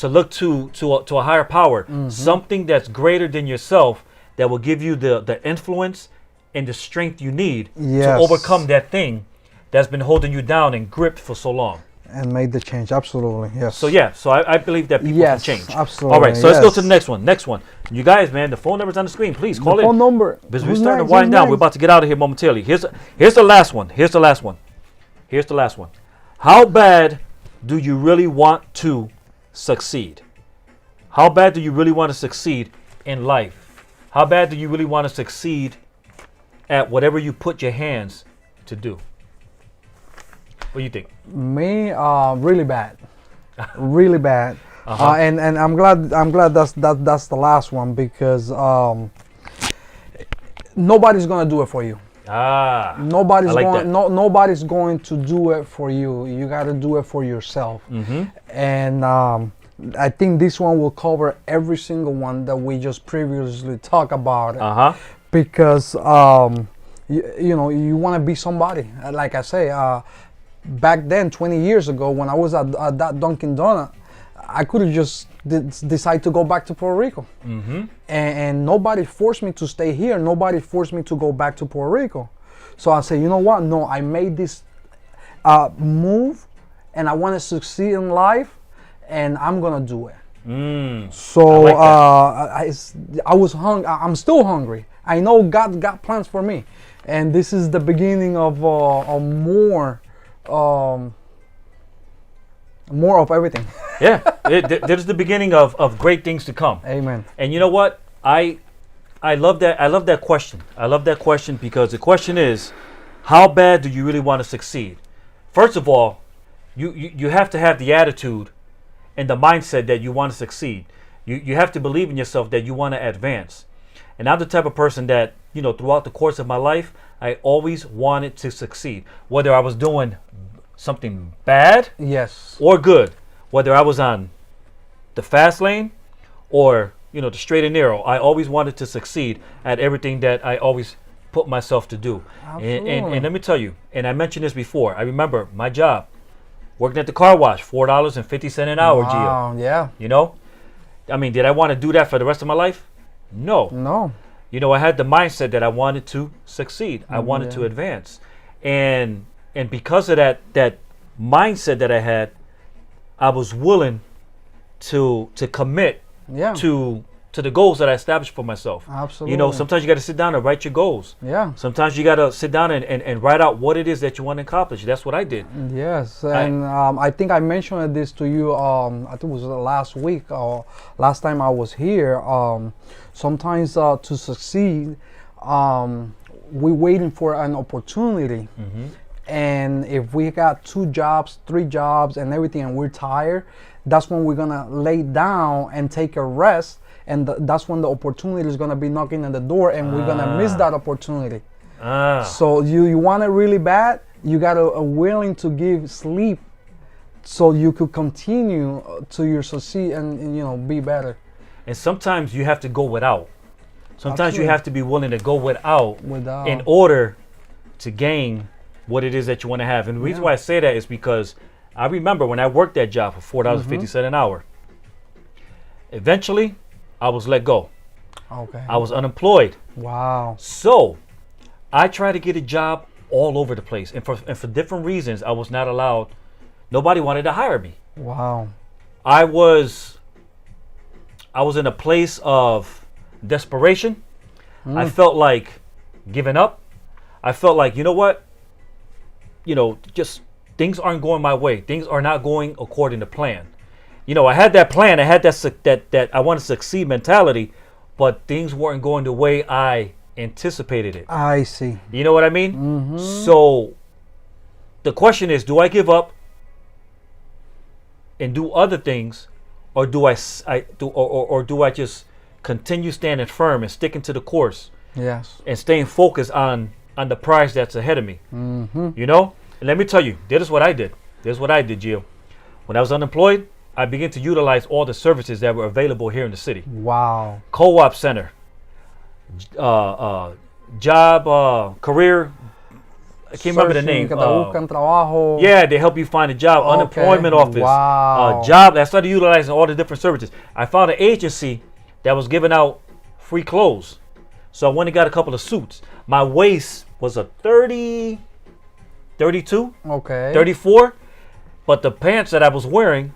S1: look to a higher power, something that's greater than yourself, that will give you the influence and the strength you need to
S2: Yes.
S1: overcome that thing that's been holding you down and gripped for so long.
S2: And made the change. Absolutely. Yes.
S1: So yeah, so I believe that people
S2: Yes,
S1: can change.
S2: absolutely,
S1: All right, so let's go
S2: yes.
S1: to the next one. Next one. You guys, man, the phone number's on the screen. Please call
S2: The
S1: in.
S2: phone number.
S1: Because we're
S2: Who's
S1: starting
S2: next?
S1: to wind
S2: Who's
S1: down. We're
S2: next?
S1: about to get out of here momentarily. Here's the last one. Here's the last one. How bad do you really want to succeed? How bad do you really want to succeed in life? How bad do you really want to succeed at whatever you put your hands to do? What do you think?
S2: Me, really bad, really bad.
S1: Uh-huh.
S2: And I'm glad that's the last one, because nobody's gonna do it for you. Nobody's
S1: I like
S2: going.
S1: that.
S2: Nobody's going to do it for you. You got to do it for yourself.
S1: Mm-hmm.
S2: And I think this one will cover every single one that we just previously talked about.
S1: Uh-huh.
S2: Because you know, you want to be somebody. Like I say, back then, 20 years ago, when I was at that Dunkin' Donut, I could have just decide to go back to Puerto Rico. And nobody forced me to stay here. Nobody forced me to go back to Puerto Rico. So I said, you know what? No, I made this move, and I want to succeed in life, and I'm gonna do it. So I was hungry. I'm still hungry. I know God got plans for me, and this is the beginning of more of everything.
S1: Yeah, there's the beginning of great things to come.
S2: Amen.
S1: And you know what? I love that. I love that question. I love that question because the question is, how bad do you really want to succeed? First of all, you have to have the attitude and the mindset that you want to succeed. You have to believe in yourself that you want to advance. And I'm the type of person that, throughout the course of my life, I always wanted to succeed. Whether I was doing something bad
S2: Yes.
S1: or good, whether I was on the fast lane or, the straight and narrow, I always wanted to succeed at everything that I always put myself to do. And let me tell you, and I mentioned this before, I remember my job, working at the car wash, $4.50 an hour, Gio.
S2: Yeah.
S1: I mean, did I want to do that for the rest of my life? No.
S2: No.
S1: I had the mindset that I wanted to succeed. I wanted to advance. And because of that mindset that I had, I was willing to commit to the goals that I established for myself.
S2: Absolutely.
S1: Sometimes you got to sit down and write your goals.
S2: Yeah.
S1: Sometimes you got to sit down and write out what it is that you want to accomplish. That's what I did.
S2: Yes, and I think I mentioned this to you. I think it was last week or last time I was here. Sometimes to succeed, we're waiting for an opportunity. And if we got 2 jobs, 3 jobs, and everything, and we're tired, that's when we're gonna lay down and take a rest. And that's when the opportunity is going to be knocking at the door, and we're going to miss that opportunity. So you want it really bad, you got to willing to give sleep so you could continue to your succeed and be better.
S1: And sometimes you have to go without. Sometimes you have to be willing to go without in order to gain what it is that you want to have. And the reason why I say that is because I remember when I worked that job for $4.50 an hour. Eventually, I was let go.
S2: Okay.
S1: I was unemployed.
S2: Wow.
S1: So I tried to get a job all over the place. And for different reasons, I was not allowed. Nobody wanted to hire me.
S2: Wow.
S1: I was in a place of desperation. I felt like giving up. I felt like, you know what? Just things aren't going my way. Things are not going according to plan. I had that plan. I had that I want to succeed mentality, but things weren't going the way I anticipated it.
S2: I see.
S1: You know what I mean? So the question is, do I give up and do other things, or do I just continue standing firm and sticking to the course?
S2: Yes.
S1: And staying focused on the prize that's ahead of me. And let me tell you, this is what I did. This is what I did, Gio. When I was unemployed, I began to utilize all the services that were available here in the city.
S2: Wow.
S1: Co-op center, job, career. I can't remember the name. Yeah, they help you find a job.
S2: Okay.
S1: Unemployment office.
S2: Wow.
S1: Job. I started utilizing all the different services. I found an agency that was giving out free clothes. So I went and got a couple of suits. My waist was a 30, 32,
S2: Okay.
S1: 34. But the pants that I was wearing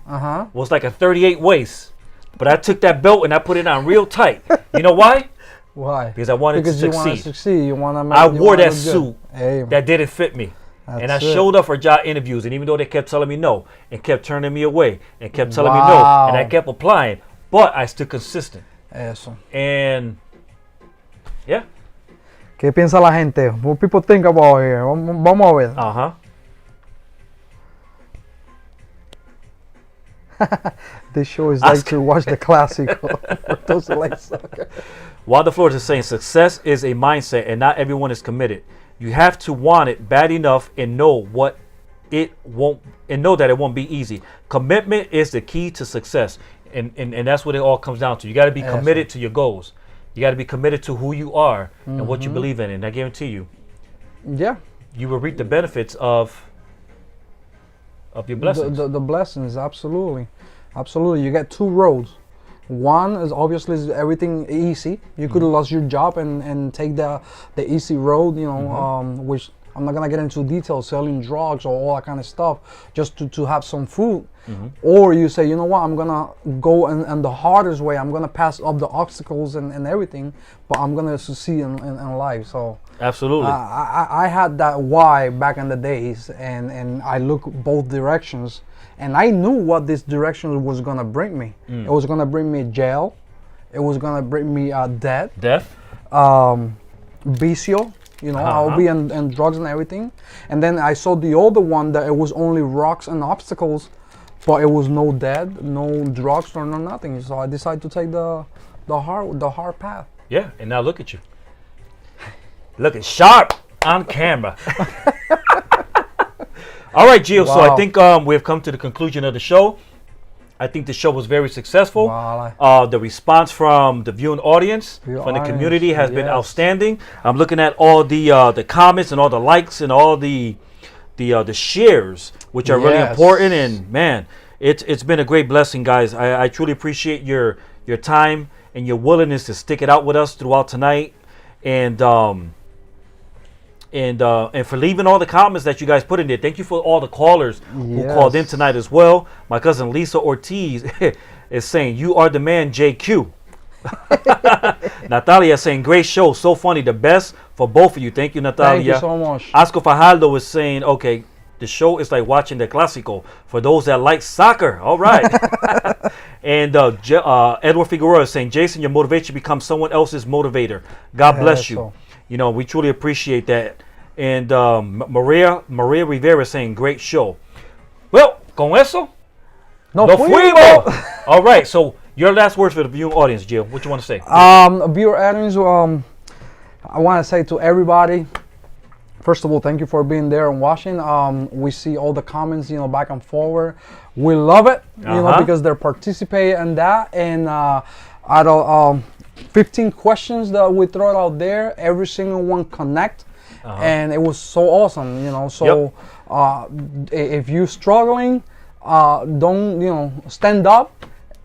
S1: was like a 38 waist. But I took that belt and I put it on real tight. You know why?
S2: Why?
S1: Because I wanted to succeed.
S2: You want to succeed. You want to.
S1: I wore that suit
S2: that
S1: that didn't fit me. And I showed up for job interviews. And even though they kept telling me no and kept turning me away and kept telling me no, and I kept applying, but I stood consistent.
S2: Eso.
S1: And yeah.
S2: ¿Qué piensa la gente? What people think about here? Vamos a ver. This show is like to watch the Clásico. For those who like soccer.
S1: Wanda Flores is saying success is a mindset and not everyone is committed. You have to want it bad enough and know that it won't be easy. Commitment is the key to success. And that's what it all comes down to. You got to be committed to your goals. You got to be committed to who you are and what you believe in. And I guarantee you, you will reap the benefits of your blessings.
S2: The blessings, absolutely. Absolutely. You get two roads. One is obviously is everything easy. You could lose your job and take the easy road, you know, which I'm not gonna get into details, selling drugs or all that kind of stuff, just to have some food. Or you say, you know what, I'm gonna go in the hardest way. I'm gonna pass up the obstacles and everything, but I'm gonna succeed in life. So
S1: absolutely,
S2: I had that why back in the days, and I look both directions. And I knew what this direction was gonna bring me. It was gonna bring me jail. It was gonna bring me death. Vicio. You know, I'll be in drugs and everything. And then I saw the other one that it was only rocks and obstacles, but it was no death, no drugs, or no nothing. So I decided to take the hard path.
S1: Yeah, and now look at you, looking sharp on camera. All right, Gio.
S2: Wow.
S1: So I think we have come to the conclusion of the show. I think the show was very successful.
S2: Wow.
S1: The response from the viewing audience, from the community, has been outstanding. I'm looking at all the comments and all the likes and all the shares, which are really important. And man, it's been a great blessing, guys. I truly appreciate your time and your willingness to stick it out with us throughout tonight, and for leaving all the comments that you guys put in there. Thank you for all the callers who called in tonight as well. My cousin Lisa Ortiz is saying, "You are the man, JQ." Natalia saying, "Great show, so funny, the best for both of you." Thank you, Natalia.
S2: Thank you so much.
S1: Oscar Fajardo is saying, "Okay, the show is like watching the Clásico for those that like soccer." All right. And Edward Figueroa is saying, "Jason, your motivation becomes someone else's motivator. God bless you." You know, we truly appreciate that. And Maria Rivera is saying, "Great show." Well, con eso,
S2: no
S1: fuimos. All right, so your last words for the viewing audience, Gio. What you want to say?
S2: Viewer audience, I want to say to everybody, first of all, thank you for being there and watching. We see all the comments, you know, back and forward. We love it, you know, because they're participating in that. And out of 15 questions that we throw out there, every single one connect. And it was so awesome, you know. So if you're struggling, don't, you know, stand up.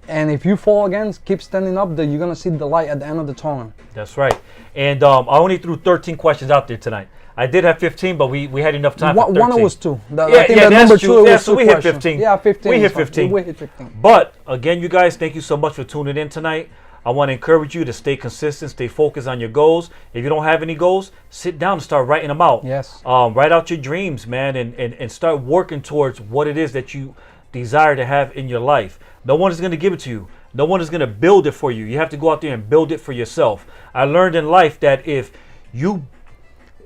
S2: And if you fall again, keep standing up. That you're gonna see the light at the end of the tunnel.
S1: That's right. And I only threw 13 questions out there tonight. I did have 15, but we had enough time for 13.
S2: One was 2.
S1: I think that number 2 was so we hit 15.
S2: Yeah, 15.
S1: We hit 15.
S2: We hit 15.
S1: But again, you guys, thank you so much for tuning in tonight. I want to encourage you to stay consistent, stay focused on your goals. If you don't have any goals, sit down and start writing them out.
S2: Yes.
S1: Write out your dreams, man, and start working towards what it is that you desire to have in your life. No one is going to give it to you. No one is going to build it for you. You have to go out there and build it for yourself. I learned in life that if you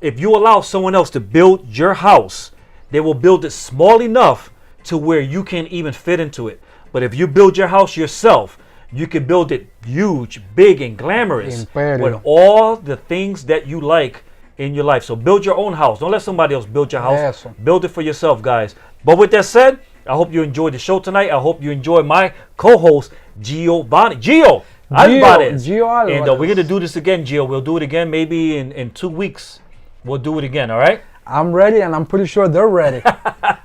S1: allow someone else to build your house, they will build it small enough to where you can't even fit into it. But if you build your house yourself, you can build it huge, big, and glamorous with all the things that you like in your life. So build your own house. Don't let somebody else build your house.
S2: Yes.
S1: Build it for yourself, guys. But with that said, I hope you enjoyed the show tonight. I hope you enjoyed my co-host, Giovanni. Gio Alvarez. And we're going to do this again, Gio. We'll do it again maybe in 2 weeks. We'll do it again, all right?
S2: I'm ready, and I'm pretty sure they're ready.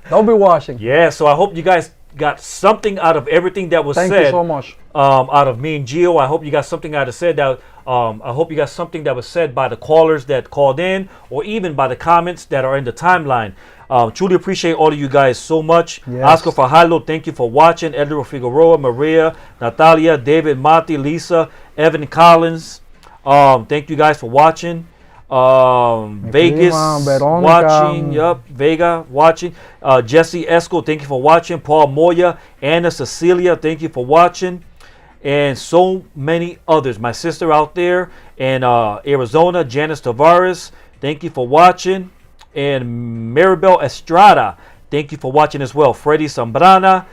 S2: Don't be watching.
S1: Yeah, so I hope you guys got something out of everything that was said.
S2: Thank you so much.
S1: Out of me and Gio. I hope you got something out of said that. I hope you got something that was said by the callers that called in, or even by the comments that are in the timeline. Truly appreciate all of you guys so much.
S2: Yes.
S1: Oscar Fajardo, thank you for watching. Edgar Figueroa, Maria, Natalia, David, Mati, Lisa, Evan Collins. Thank you guys for watching. Vegas watching. Yup, Vega watching. Jesse Esco, thank you for watching. Paul Moya, Anna Cecilia, thank you for watching. And so many others. My sister out there in Arizona, Janice Tavares, thank you for watching. And Maribel Estrada, thank you for watching as well. Freddie Zambrana.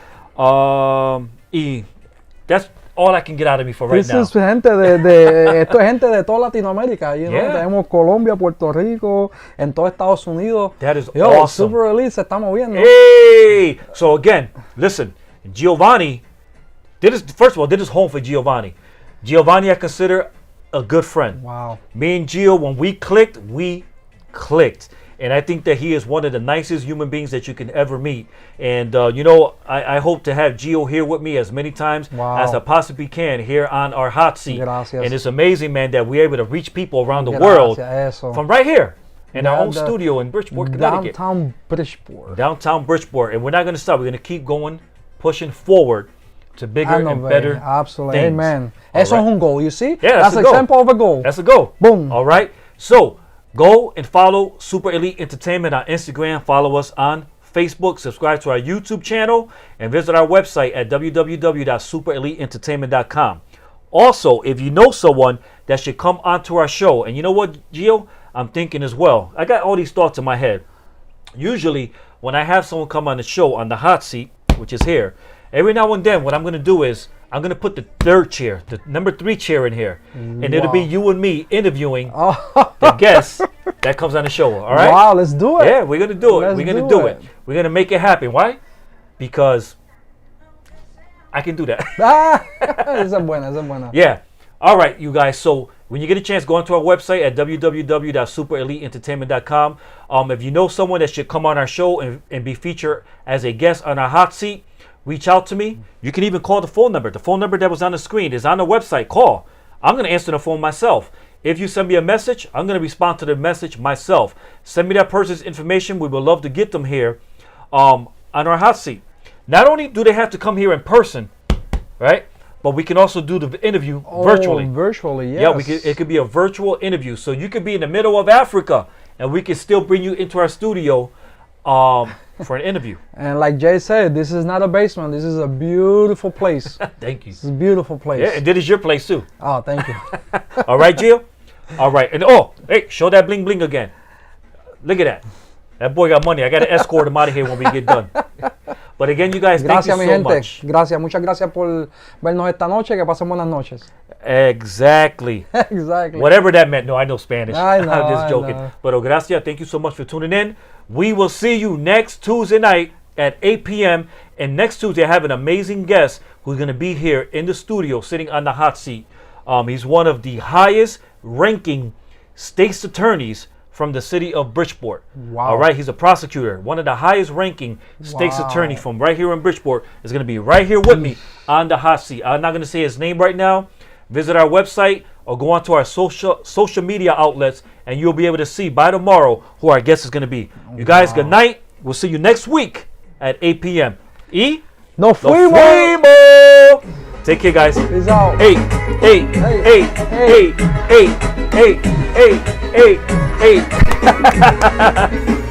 S1: That's all I can get out of me for right now.
S2: This is gente esto es gente de toda Latinoamérica. You know, tenemos Colombia, Puerto Rico, en todo Estados Unidos.
S1: That is awesome.
S2: Super Elite se está moviendo.
S1: Hey! So again, listen, Giovanni, first of all, this is home for Giovanni. Giovanni, I consider a good friend.
S2: Wow.
S1: Me and Gio, when we clicked, And I think that he is one of the nicest human beings that you can ever meet. And, you know, I hope to have Gio here with me as many times as I possibly can here on our hot seat.
S2: Gracias.
S1: And it's amazing, man, that we're able to reach people around the world
S2: Eso.
S1: from right here in our own studio in Bridgeport, Connecticut.
S2: Downtown Bridgeport.
S1: Downtown Bridgeport. And we're not going to stop. We're going to keep going, pushing forward to bigger and better
S2: Absolutely.
S1: things.
S2: Amen.
S1: All
S2: Eso es
S1: right.
S2: un goal, you see?
S1: Yeah,
S2: that's
S1: a
S2: an
S1: goal.
S2: example of a goal.
S1: That's a goal.
S2: Boom.
S1: All right. So go and follow Super Elite Entertainment on Instagram. Follow us on Facebook. Subscribe to our YouTube channel and visit our website at www.supereliteentertainment.com. Also, if you know someone that should come onto our show, and you know what, Gio? I'm thinking as well. I got all these thoughts in my head. Usually, when I have someone come on the show on the hot seat, which is here, every now and then, what I'm going to do is I'm going to put the third chair, the number 3 chair in here. And it'll be you and me interviewing the guest that comes on the show. All right?
S2: Wow, let's do it.
S1: Yeah, we're going to do it.
S2: Let's
S1: We're going to
S2: do
S1: do
S2: it.
S1: it. We're going to make it happen. Why? Because I can do that.
S2: Esa es buena, esa es buena.
S1: Yeah. All right, you guys. So when you get a chance, go onto our website at www.supereliteentertainment.com. If you know someone that should come on our show and be featured as a guest on our hot seat, reach out to me. You can even call the phone number. The phone number that was on the screen is on the website. Call. I'm going to answer the phone myself. If you send me a message, I'm going to respond to the message myself. Send me that person's information. We would love to get them here on our hot seat. Not only do they have to come here in person, right? But we can also do the interview virtually.
S2: Virtually, yes.
S1: Yeah, it could be a virtual interview. So you could be in the middle of Africa and we can still bring you into our studio for an interview.
S2: And like Jay said, this is not a basement. This is a beautiful place.
S1: Thank you.
S2: This is a beautiful place.
S1: Yeah, and this is your place too.
S2: Oh, thank you.
S1: All right, Gio? All right. And hey, show that bling bling again. Look at that. That boy got money. I got to escort him out of here when we get done. But again, you guys,
S2: Gracias,
S1: thank
S2: mi
S1: you so
S2: gente.
S1: much.
S2: Gracias, muchas gracias por vernos esta noche. Que pasen buenas noches.
S1: Exactly.
S2: Exactly.
S1: Whatever that meant. No, I know Spanish.
S2: I know,
S1: I'm just
S2: I
S1: joking.
S2: know.
S1: But gracias. Thank you so much for tuning in. We will see you next Tuesday night at 8 p.m. And next Tuesday, I have an amazing guest who's going to be here in the studio sitting on the hot seat. He's one of the highest ranking state's attorneys from the city of Bridgeport.
S2: Wow.
S1: All right, he's a prosecutor. One of the highest ranking state's attorneys from right here in Bridgeport is going to be right here with me on the hot seat. I'm not going to say his name right now. Visit our website or go onto our social media outlets and you'll be able to see by tomorrow who our guest is going to be. You guys, good night. We'll see you next week at 8 p.m.
S2: Nos
S1: Nos
S2: fuimos.
S1: fuimos. Take care, guys.
S2: Peace out.
S1: Hey, hey, hey, hey, hey, hey, hey, hey, hey.